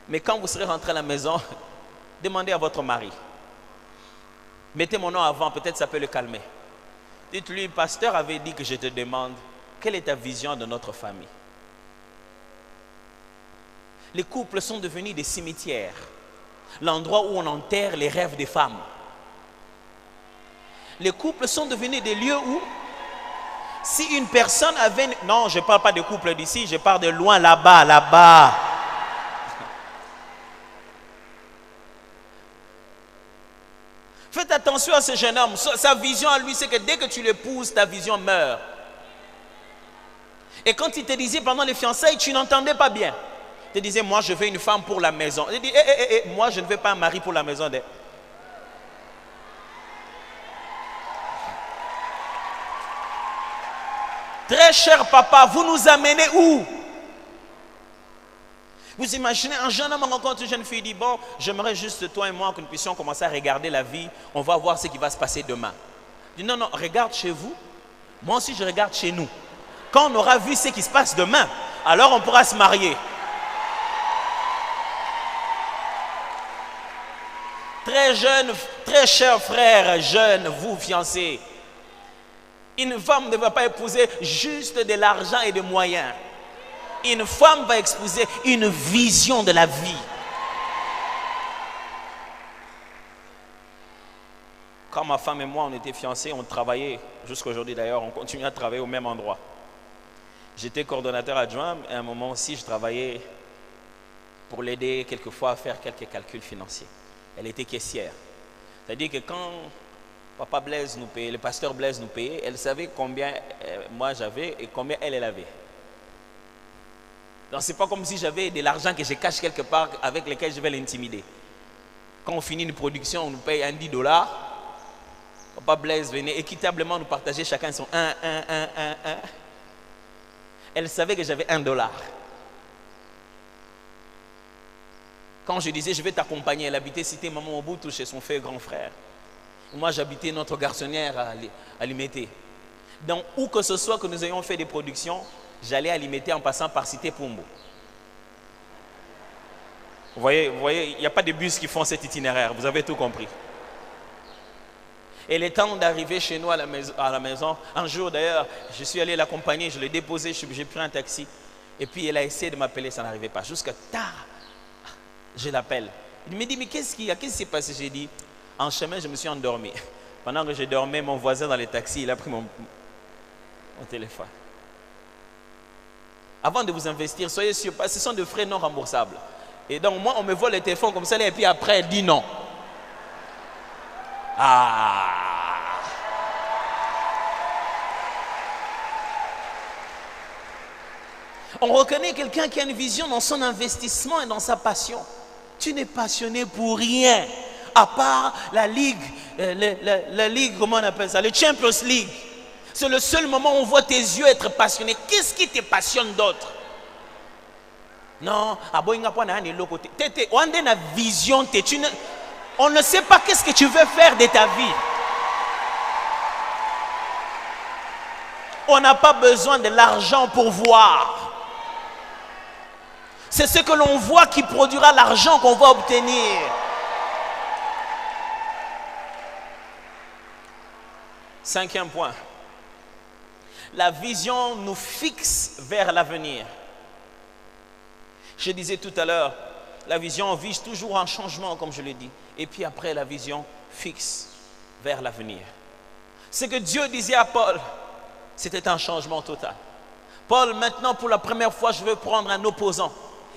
Mais quand vous serez rentré à la maison, demandez à votre mari. Mettez mon nom avant, peut-être ça peut le calmer. Dites-lui, pasteur avait dit que je te demande, quelle est ta vision de notre famille? Les couples sont devenus des cimetières. L'endroit où on enterre les rêves des femmes. Les couples sont devenus des lieux où, si une personne avait... Non, je ne parle pas de couples d'ici, je parle de loin, là-bas, là-bas. Faites attention à ce jeune homme. Sa vision à lui, c'est que dès que tu l'épouses, ta vision meurt. Et quand il te disait pendant les fiançailles, tu n'entendais pas bien. Il te disait, moi je veux une femme pour la maison. Il dit, moi je ne veux pas un mari pour la maison. Très cher papa, vous nous amenez où? Vous imaginez, un jeune homme rencontre une jeune fille, dit, bon, j'aimerais juste toi et moi que nous puissions commencer à regarder la vie, on va voir ce qui va se passer demain. Il dit, non, regarde chez vous, moi aussi je regarde chez nous. Quand on aura vu ce qui se passe demain, alors on pourra se marier. Très jeune, très cher frère, jeune, vous fiancés, une femme ne va pas épouser juste de l'argent et des moyens. Une femme va épouser une vision de la vie. Quand ma femme et moi, on était fiancés, on travaillait, jusqu'à aujourd'hui d'ailleurs, on continue à travailler au même endroit. J'étais coordonnateur adjoint, et à un moment aussi, je travaillais pour l'aider quelquefois à faire quelques calculs financiers. Elle était caissière. C'est-à-dire que quand Papa Blaise nous payait, le pasteur Blaise nous payait, elle savait combien moi j'avais et combien elle avait. Donc, ce n'est pas comme si j'avais de l'argent que je cache quelque part avec lequel je vais l'intimider. Quand on finit une production, on nous paye un $10. Papa Blaise venait équitablement nous partager chacun son 1. Elle savait que j'avais $1. Quand je disais, je vais t'accompagner, elle habitait cité Maman Mobutu chez son frère grand frère. Moi, j'habitais notre garçonnière à Limete. Donc, où que ce soit que nous ayons fait des productions, j'allais à Limete en passant par cité Pumbo. Vous voyez, il n'y a pas de bus qui font cet itinéraire, vous avez tout compris. Et le temps d'arriver chez nous à la maison, un jour d'ailleurs, je suis allé l'accompagner, je l'ai déposé, j'ai pris un taxi. Et puis elle a essayé de m'appeler, ça n'arrivait pas. Jusqu'à tard, je l'appelle. Il me dit, mais qu'est-ce qu'il y a? Qu'est-ce qui s'est passé? J'ai dit, en chemin, je me suis endormi. Pendant que je dormais, mon voisin dans le taxi, il a pris mon téléphone. Avant de vous investir, soyez sûr, parce que ce sont des frais non remboursables. Et donc, moi, on me vole le téléphone comme ça, et puis après, elle dit non. Ah! On reconnaît quelqu'un qui a une vision dans son investissement et dans sa passion. Tu n'es passionné pour rien, à part la Ligue, la Ligue, comment on appelle ça, le Champions League. C'est le seul moment où on voit tes yeux être passionnés. Qu'est-ce qui te passionne d'autre? Non, vision, on ne sait pas qu'est-ce que tu veux faire de ta vie. On n'a pas besoin de l'argent pour voir. C'est ce que l'on voit qui produira l'argent qu'on va obtenir. Cinquième point. La vision nous fixe vers l'avenir. Je disais tout à l'heure, la vision vise toujours un changement, comme je l'ai dit. Et puis après, la vision fixe vers l'avenir. Ce que Dieu disait à Paul, c'était un changement total. Paul, maintenant, pour la première fois, je veux prendre un opposant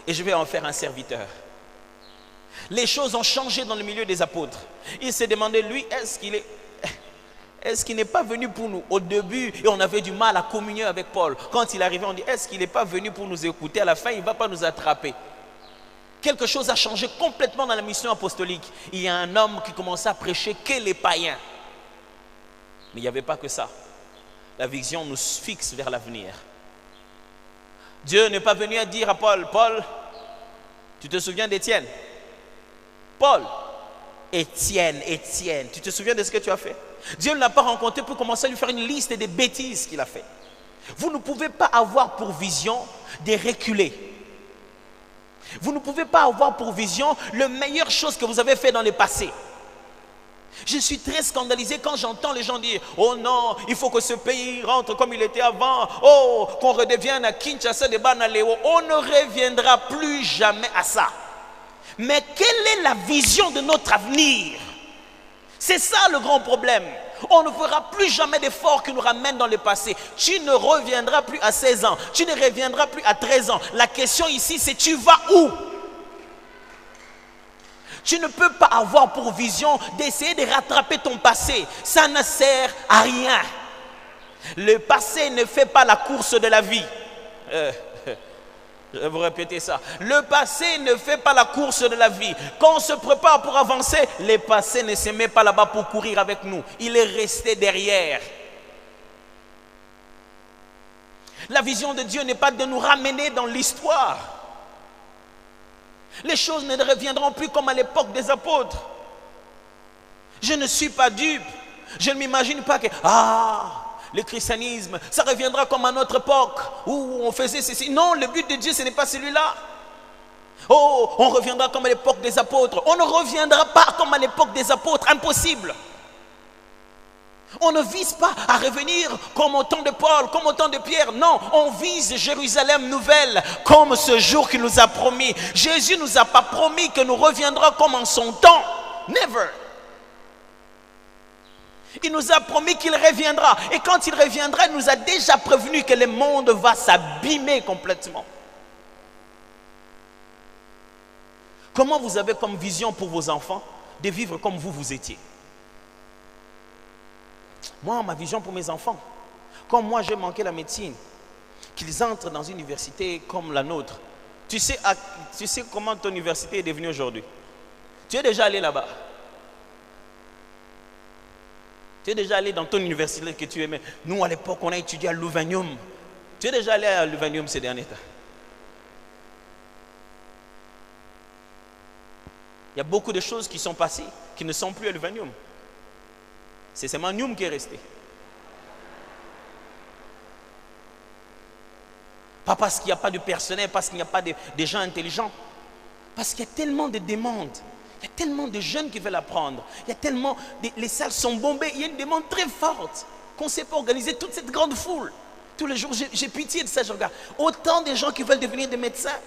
et je vais en faire un serviteur. Les choses ont changé dans le milieu des apôtres. Il s'est demandé, lui, est-ce qu'il n'est pas venu pour nous? Au début, et on avait du mal à communier avec Paul. Quand il arrivait, on dit, est-ce qu'il n'est pas venu pour nous écouter? À la fin, il ne va pas nous attraper. Quelque chose a changé complètement dans la mission apostolique. Il y a un homme qui commençait à prêcher que les païens. Mais il n'y avait pas que ça. La vision nous fixe vers l'avenir. Dieu n'est pas venu à dire à Paul, Paul, tu te souviens d'Étienne? Paul, Étienne, tu te souviens de ce que tu as fait? Dieu ne l'a pas rencontré pour commencer à lui faire une liste des bêtises qu'il a fait. Vous ne pouvez pas avoir pour vision de reculer. Vous ne pouvez pas avoir pour vision la meilleure chose que vous avez fait dans le passé. Je suis très scandalisé quand j'entends les gens dire, oh non, il faut que ce pays rentre comme il était avant. Oh, qu'on redevienne à Kinshasa de Banaléo. On ne reviendra plus jamais à ça. Mais quelle est la vision de notre avenir? C'est ça le grand problème. On ne fera plus jamais d'efforts qui nous ramènent dans le passé. Tu ne reviendras plus à 16 ans. Tu ne reviendras plus à 13 ans. La question ici, c'est tu vas où? Tu ne peux pas avoir pour vision d'essayer de rattraper ton passé. Ça ne sert à rien. Le passé ne fait pas la course de la vie. Je vais vous répéter ça. Le passé ne fait pas la course de la vie. Quand on se prépare pour avancer, le passé ne se met pas là-bas pour courir avec nous. Il est resté derrière. La vision de Dieu n'est pas de nous ramener dans l'histoire. Les choses ne reviendront plus comme à l'époque des apôtres. Je ne suis pas dupe. Je ne m'imagine pas que le christianisme, ça reviendra comme à notre époque où on faisait ceci. Non, le but de Dieu, ce n'est pas celui-là. Oh, on reviendra comme à l'époque des apôtres. On ne reviendra pas comme à l'époque des apôtres. Impossible. On ne vise pas à revenir comme au temps de Paul, comme au temps de Pierre. Non, on vise Jérusalem nouvelle, comme ce jour qu'il nous a promis. Jésus ne nous a pas promis que nous reviendrons comme en son temps. Never. Il nous a promis qu'il reviendra. Et quand il reviendra, il nous a déjà prévenu que le monde va s'abîmer complètement. Comment vous avez comme vision pour vos enfants de vivre comme vous étiez? Moi, ma vision pour mes enfants, comme moi j'ai manqué la médecine, qu'ils entrent dans une université comme la nôtre. Tu sais comment ton université est devenue aujourd'hui? Tu es déjà allé là-bas? Tu es déjà allé dans ton université que tu aimais? Nous, à l'époque, on a étudié à l'Uvanium. Tu es déjà allé à l'Uvanium ces derniers temps? Il y a beaucoup de choses qui sont passées, qui ne sont plus à l'Uvanium. C'est seulement Nium qui est resté. Pas parce qu'il n'y a pas de personnel, parce qu'il n'y a pas de gens intelligents. Parce qu'il y a tellement de demandes. Il y a tellement de jeunes qui veulent apprendre. Il y a tellement... les salles sont bombées. Il y a une demande très forte qu'on ne sait pas organiser toute cette grande foule. Tous les jours, j'ai pitié de ça, je regarde. Autant de gens qui veulent devenir des médecins.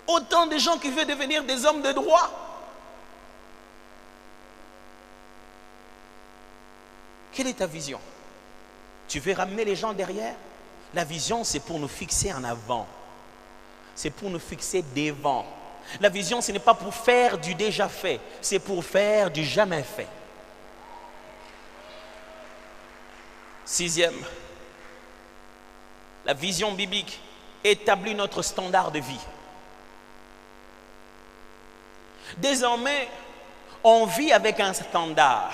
Autant de gens qui veulent devenir des hommes de droit. Quelle est ta vision? Tu veux ramener les gens derrière? La vision, c'est pour nous fixer en avant. C'est pour nous fixer devant. La vision, ce n'est pas pour faire du déjà fait. C'est pour faire du jamais fait. Sixième, la vision biblique établit notre standard de vie. Désormais, on vit avec un standard.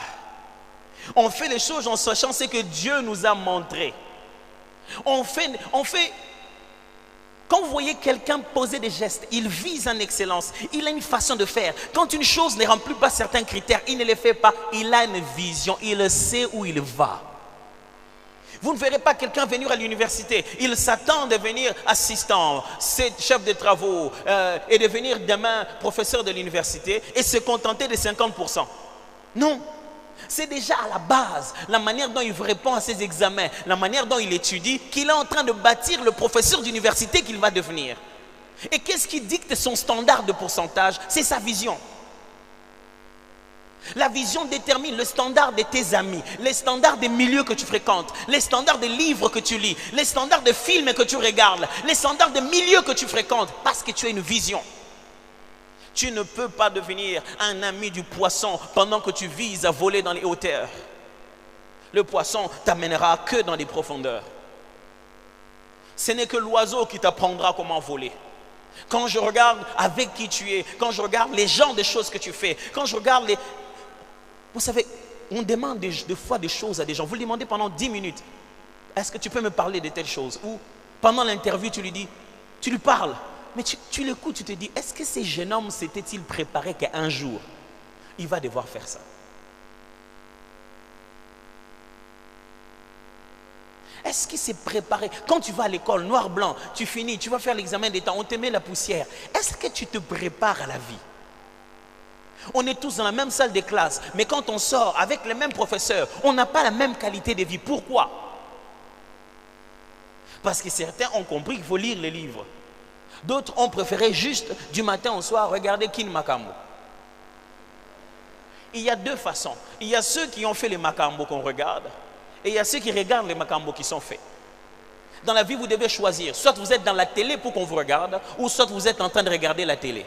On fait les choses en sachant ce que Dieu nous a montré. On fait, quand vous voyez quelqu'un poser des gestes, il vise en excellence, il a une façon de faire. Quand une chose ne remplit pas certains critères, il ne les fait pas, il a une vision, il sait où il va. Vous ne verrez pas quelqu'un venir à l'université, il s'attend à devenir assistant, chef de travaux et devenir demain professeur de l'université et se contenter de 50%. Non. C'est déjà à la base, la manière dont il répond à ses examens, la manière dont il étudie, qu'il est en train de bâtir le professeur d'université qu'il va devenir. Et qu'est-ce qui dicte son standard de pourcentage? C'est sa vision. La vision détermine le standard de tes amis, les standards des milieux que tu fréquentes, les standards des livres que tu lis, les standards de films que tu regardes, les standards des milieux que tu fréquentes, parce que tu as une vision. Tu ne peux pas devenir un ami du poisson pendant que tu vises à voler dans les hauteurs. Le poisson t'amènera que dans les profondeurs. Ce n'est que l'oiseau qui t'apprendra comment voler. Quand je regarde avec qui tu es, quand je regarde les genres de choses que tu fais, quand je regarde les... Vous savez, on demande des fois des choses à des gens. Vous le demandez pendant 10 minutes. Est-ce que tu peux me parler de telle chose? Ou pendant l'interview, tu lui dis, tu lui parles. Mais tu l'écoutes, tu te dis, est-ce que ces jeunes hommes s'étaient-ils préparés qu'un jour, il va devoir faire ça? Est-ce qu'il s'est préparé? Quand tu vas à l'école, noir-blanc, tu finis, tu vas faire l'examen d'État, on te met la poussière. Est-ce que tu te prépares à la vie? On est tous dans la même salle de classe, mais quand on sort avec les mêmes professeurs, on n'a pas la même qualité de vie. Pourquoi? Parce que certains ont compris qu'il faut lire les livres. D'autres ont préféré juste du matin au soir regarder Kin Makambo. Il y a deux façons. Il y a ceux qui ont fait les Makambo qu'on regarde et il y a ceux qui regardent les Makambo qui sont faits. Dans la vie, vous devez choisir. Soit vous êtes dans la télé pour qu'on vous regarde ou soit vous êtes en train de regarder la télé.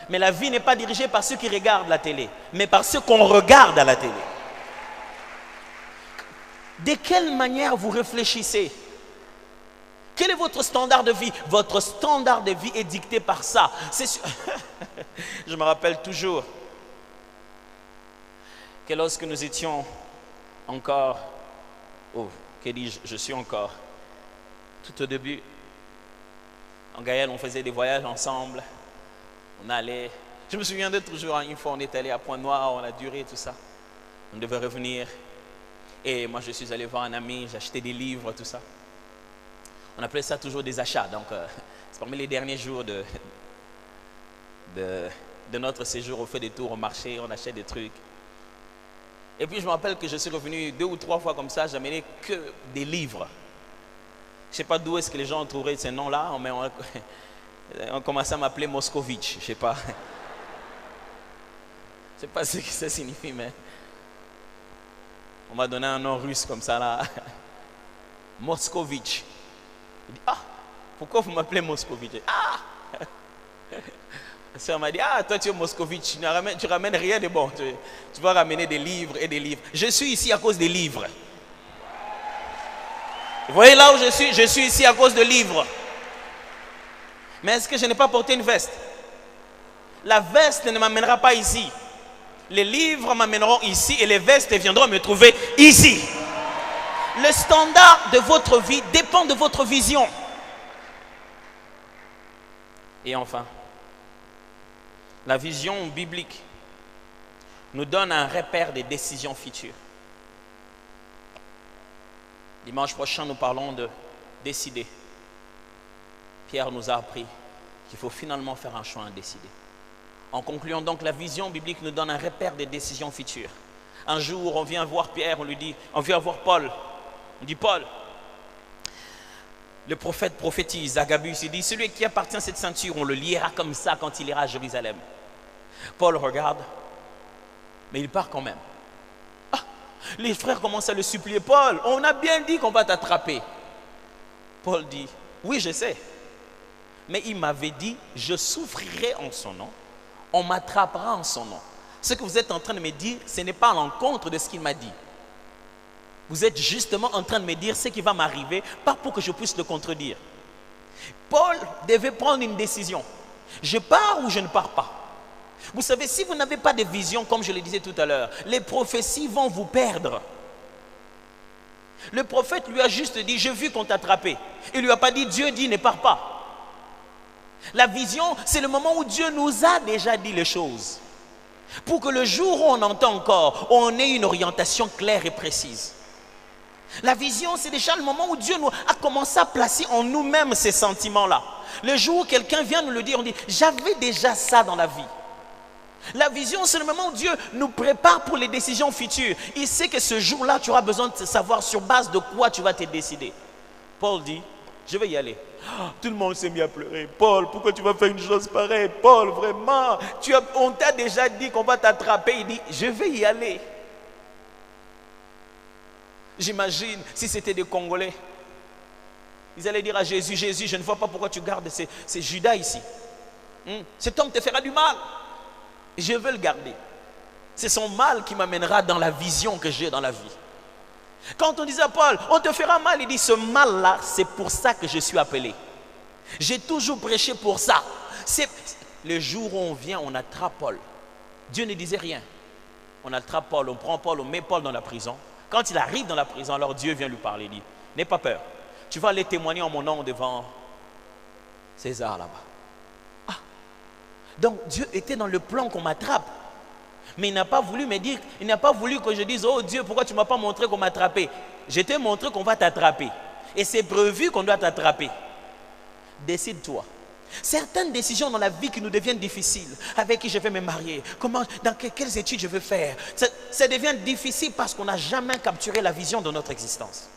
Mais la vie n'est pas dirigée par ceux qui regardent la télé, mais par ceux qu'on regarde à la télé. De quelle manière vous réfléchissez? Quel est votre standard de vie? Votre standard de vie est dicté par ça. C'est sûr. Je me rappelle toujours que lorsque nous étions encore, que dis-je, je suis encore, tout au début, en Gaël, on faisait des voyages ensemble, on allait, je me souviendrai toujours, une fois on est allé à Pointe-Noire, on a duré tout ça, on devait revenir, et moi je suis allé voir un ami, j'ai acheté des livres, tout ça. On appelait ça toujours des achats, donc c'est parmi les derniers jours de notre séjour, on fait des tours au marché, on achète des trucs. Et puis je me rappelle que je suis revenu 2 ou 3 fois comme ça, j'amenais que des livres. Je ne sais pas d'où est-ce que les gens ont trouvé ces noms-là, mais on commençait à m'appeler Moscovitch, je ne sais pas. Je ne sais pas ce que ça signifie, mais on m'a donné un nom russe comme ça là. Moscovitch. Il dit, ah, pourquoi vous m'appelez Moscovitch? Ah! La soeur m'a dit, ah, toi tu es Moscovitch, tu ramènes rien de bon. Tu vas ramener des livres et des livres. Je suis ici à cause des livres. Vous voyez là où je suis ici à cause de livres. Mais est-ce que je n'ai pas porté une veste? La veste ne m'amènera pas ici. Les livres m'amèneront ici et les vestes viendront me trouver ici. Le standard de votre vie dépend de votre vision. Et enfin, la vision biblique nous donne un repère des décisions futures. Dimanche prochain, nous parlons de décider. Pierre nous a appris qu'il faut finalement faire un choix indécidé. En concluant donc, la vision biblique nous donne un repère des décisions futures. Un jour, on vient voir Pierre, on vient voir Paul. On dit, Paul, le prophète prophétise, Agabus, il dit, celui qui appartient à cette ceinture, on le liera comme ça quand il ira à Jérusalem. Paul regarde, mais il part quand même. Ah, les frères commencent à le supplier, Paul, on a bien dit qu'on va t'attraper. Paul dit, oui, je sais, mais il m'avait dit, je souffrirai en son nom, on m'attrapera en son nom. Ce que vous êtes en train de me dire, ce n'est pas à l'encontre de ce qu'il m'a dit. Vous êtes justement en train de me dire ce qui va m'arriver, pas pour que je puisse le contredire. Paul devait prendre une décision. Je pars ou je ne pars pas. Vous savez, si vous n'avez pas de vision, comme je le disais tout à l'heure, les prophéties vont vous perdre. Le prophète lui a juste dit, j'ai vu qu'on t'a attrapé. Il ne lui a pas dit, Dieu dit, ne pars pas. La vision, c'est le moment où Dieu nous a déjà dit les choses. Pour que le jour où on entend encore, on ait une orientation claire et précise. La vision, c'est déjà le moment où Dieu nous a commencé à placer en nous-mêmes ces sentiments-là. Le jour où quelqu'un vient nous le dire, on dit, j'avais déjà ça dans la vie. La vision, c'est le moment où Dieu nous prépare pour les décisions futures. Il sait que ce jour-là, tu auras besoin de savoir sur base de quoi tu vas te décider. Paul dit, je vais y aller. Tout le monde s'est mis à pleurer. Paul, pourquoi tu vas faire une chose pareille? Paul, vraiment, on t'a déjà dit qu'on va t'attraper. Il dit, je vais y aller. J'imagine si c'était des Congolais. Ils allaient dire à Jésus, Jésus, je ne vois pas pourquoi tu gardes ces Judas ici. Cet homme te fera du mal. Je veux le garder. C'est son mal qui m'amènera dans la vision que j'ai dans la vie. Quand on disait à Paul, on te fera mal, il dit, ce mal-là, c'est pour ça que je suis appelé. J'ai toujours prêché pour ça. C'est le jour où on vient, on attrape Paul. Dieu ne disait rien. On attrape Paul, on prend Paul, on met Paul dans la prison. Quand il arrive dans la prison, alors Dieu vient lui parler, il dit, n'aie pas peur. Tu vas aller témoigner en mon nom devant César là-bas. Ah. Donc Dieu était dans le plan qu'on m'attrape. Mais il n'a pas voulu me dire, il n'a pas voulu que je dise, oh Dieu, pourquoi tu ne m'as pas montré qu'on m'a attrapé? Je t'ai montré qu'on va t'attraper. Et c'est prévu qu'on doit t'attraper. Décide-toi. Certaines décisions dans la vie qui nous deviennent difficiles. Avec qui je vais me marier? Quelles études je veux faire? Ça devient difficile parce qu'on n'a jamais capturé la vision de notre existence.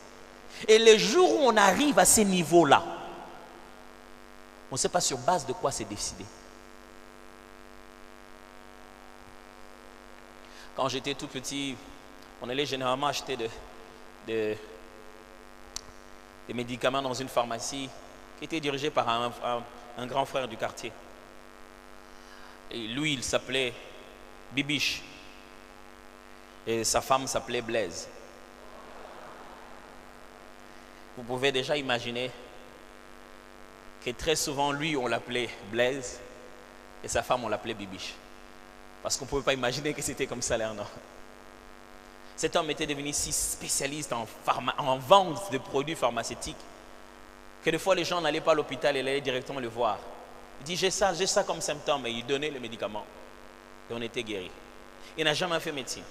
Et le jour où on arrive à ces niveaux-là, on ne sait pas sur base de quoi c'est décidé. Quand j'étais tout petit, on allait généralement acheter des médicaments dans une pharmacie qui était dirigée par un grand frère du quartier. Et lui, il s'appelait Bibiche. Et sa femme s'appelait Blaise. Vous pouvez déjà imaginer que très souvent, lui, on l'appelait Blaise et sa femme, on l'appelait Bibiche. Parce qu'on ne pouvait pas imaginer que c'était comme ça leur nom. Cet homme était devenu si spécialiste en vente de produits pharmaceutiques que des fois, les gens n'allaient pas à l'hôpital et allaient directement le voir. Il dit, j'ai ça comme symptôme. Et il donnait les médicaments. Et on était guéris. Il n'a jamais fait médecine.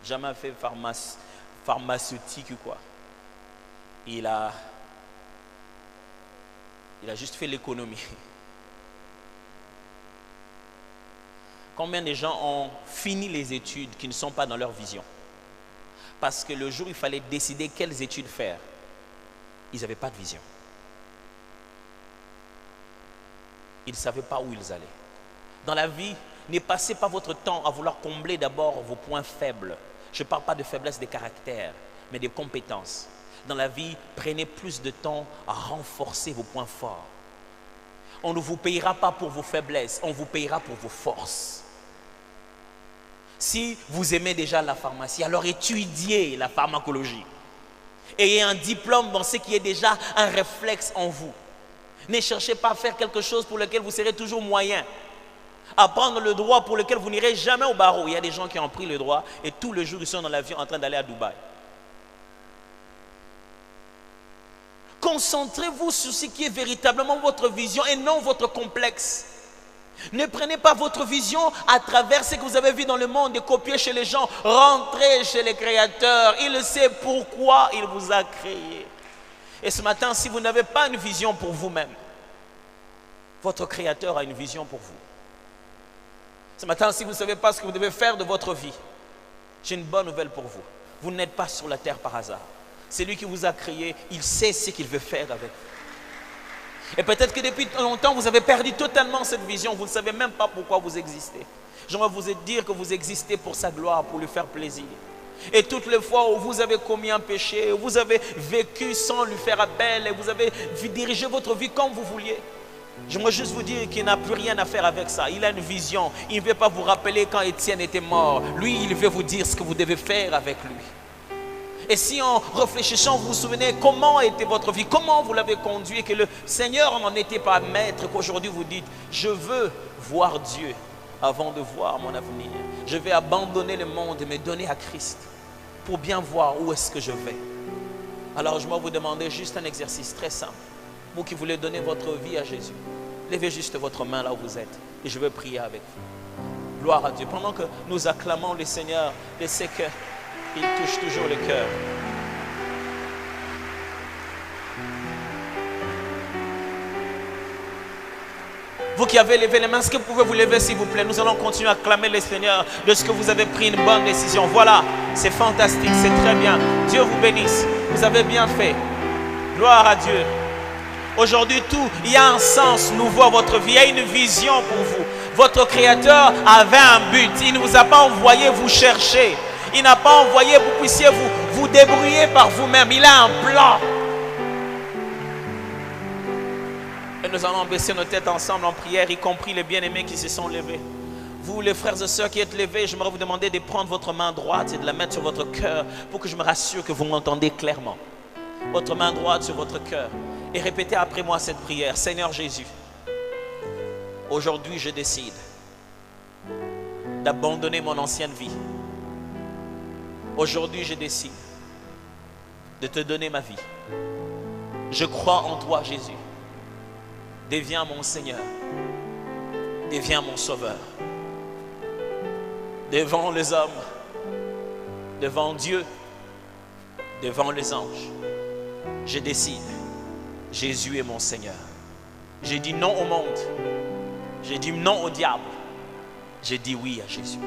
Jamais fait pharmaceutique ou quoi. Il a juste fait l'économie. Combien de gens ont fini les études qui ne sont pas dans leur vision? Parce que le jour où il fallait décider quelles études faire, ils n'avaient pas de vision. Ils ne savaient pas où ils allaient. Dans la vie, ne passez pas votre temps à vouloir combler d'abord vos points faibles. Je ne parle pas de faiblesse de caractère, mais de compétences. Dans la vie, prenez plus de temps à renforcer vos points forts. On ne vous payera pas pour vos faiblesses, on vous payera pour vos forces. Si vous aimez déjà la pharmacie, alors étudiez la pharmacologie. Ayez un diplôme dans ce qui est déjà un réflexe en vous. Ne cherchez pas à faire quelque chose pour lequel vous serez toujours moyen. Apprendre le droit pour lequel vous n'irez jamais au barreau. Il y a des gens qui ont pris le droit et tout le jour ils sont dans l'avion en train d'aller à Dubaï. Concentrez-vous sur ce qui est véritablement votre vision et non votre complexe. Ne prenez pas votre vision à travers ce que vous avez vu dans le monde et copiez chez les gens. Rentrez chez les créateurs. Il sait pourquoi il vous a créé. Et ce matin, si vous n'avez pas une vision pour vous-même, votre créateur a une vision pour vous. Ce matin, si vous ne savez pas ce que vous devez faire de votre vie, j'ai une bonne nouvelle pour vous. Vous n'êtes pas sur la terre par hasard. C'est lui qui vous a créé, il sait ce qu'il veut faire avec vous. Et peut-être que depuis longtemps, vous avez perdu totalement cette vision. Vous ne savez même pas pourquoi vous existez. J'aimerais vous dire que vous existez pour sa gloire, pour lui faire plaisir. Et toutes les fois où vous avez commis un péché, où vous avez vécu sans lui faire appel, et vous avez dirigé votre vie comme vous vouliez, j'aimerais juste vous dire qu'il n'a plus rien à faire avec ça. Il a une vision. Il ne veut pas vous rappeler quand Étienne était mort. Lui, il veut vous dire ce que vous devez faire avec lui. Et si en réfléchissant, vous vous souvenez comment était votre vie, comment vous l'avez conduit, que le Seigneur n'en était pas maître, qu'aujourd'hui vous dites, je veux voir Dieu avant de voir mon avenir. Je vais abandonner le monde et me donner à Christ pour bien voir où est-ce que je vais. Alors je vais vous demander juste un exercice très simple. Vous qui voulez donner votre vie à Jésus, levez juste votre main là où vous êtes et je vais prier avec vous. Gloire à Dieu. Pendant que nous acclamons le Seigneur, je sais qu'il touche toujours le cœur. Vous qui avez levé les mains, est-ce que vous pouvez vous lever s'il vous plaît? Nous allons continuer à acclamer le Seigneur de ce que vous avez pris une bonne décision. Voilà, c'est fantastique, c'est très bien. Dieu vous bénisse. Vous avez bien fait. Gloire à Dieu. Aujourd'hui, il y a un sens nouveau à votre vie. Il y a une vision pour vous. Votre Créateur avait un but. Il ne vous a pas envoyé vous chercher. Il n'a pas envoyé que vous puissiez vous débrouiller par vous-même. Il a un plan. Et nous allons baisser nos têtes ensemble en prière, y compris les bien-aimés qui se sont levés. Vous, les frères et sœurs qui êtes levés, j'aimerais vous demander de prendre votre main droite et de la mettre sur votre cœur pour que je me rassure que vous m'entendez clairement. Votre main droite sur votre cœur. Et répétez après moi cette prière. Seigneur Jésus, aujourd'hui je décide d'abandonner mon ancienne vie. Aujourd'hui je décide de te donner ma vie. Je crois en toi Jésus. Deviens mon Seigneur. Deviens mon Sauveur. Devant les hommes, devant Dieu, devant les anges, je décide, Jésus est mon Seigneur. J'ai dit non au monde. J'ai dit non au diable. J'ai dit oui à Jésus.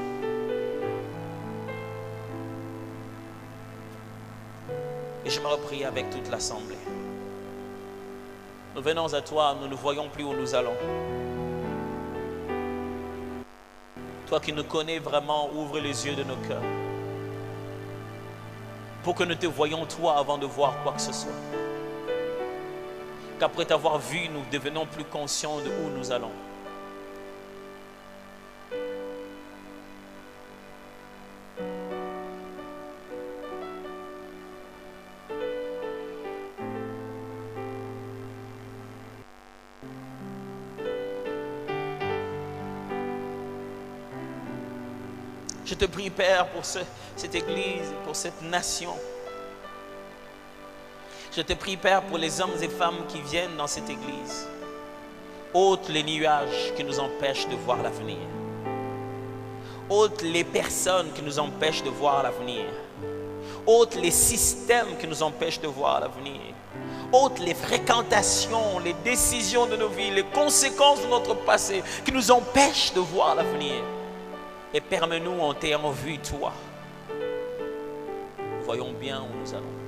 Et j'aimerais prier avec toute l'assemblée. Nous venons à toi, nous ne voyons plus où nous allons. Toi qui nous connais vraiment, ouvre les yeux de nos cœurs. Pour que nous te voyions toi avant de voir quoi que ce soit. Qu'après t'avoir vu, nous devenons plus conscients de où nous allons. Je te prie, Père, pour cette Église, pour cette nation. Je te prie, Père, pour les hommes et femmes qui viennent dans cette Église. Ôte les nuages qui nous empêchent de voir l'avenir. Ôte les personnes qui nous empêchent de voir l'avenir. Ôte les systèmes qui nous empêchent de voir l'avenir. Ôte les fréquentations, les décisions de nos vies, les conséquences de notre passé qui nous empêchent de voir l'avenir. Et permets-nous en t'ayant vu, toi. Voyons bien où nous allons.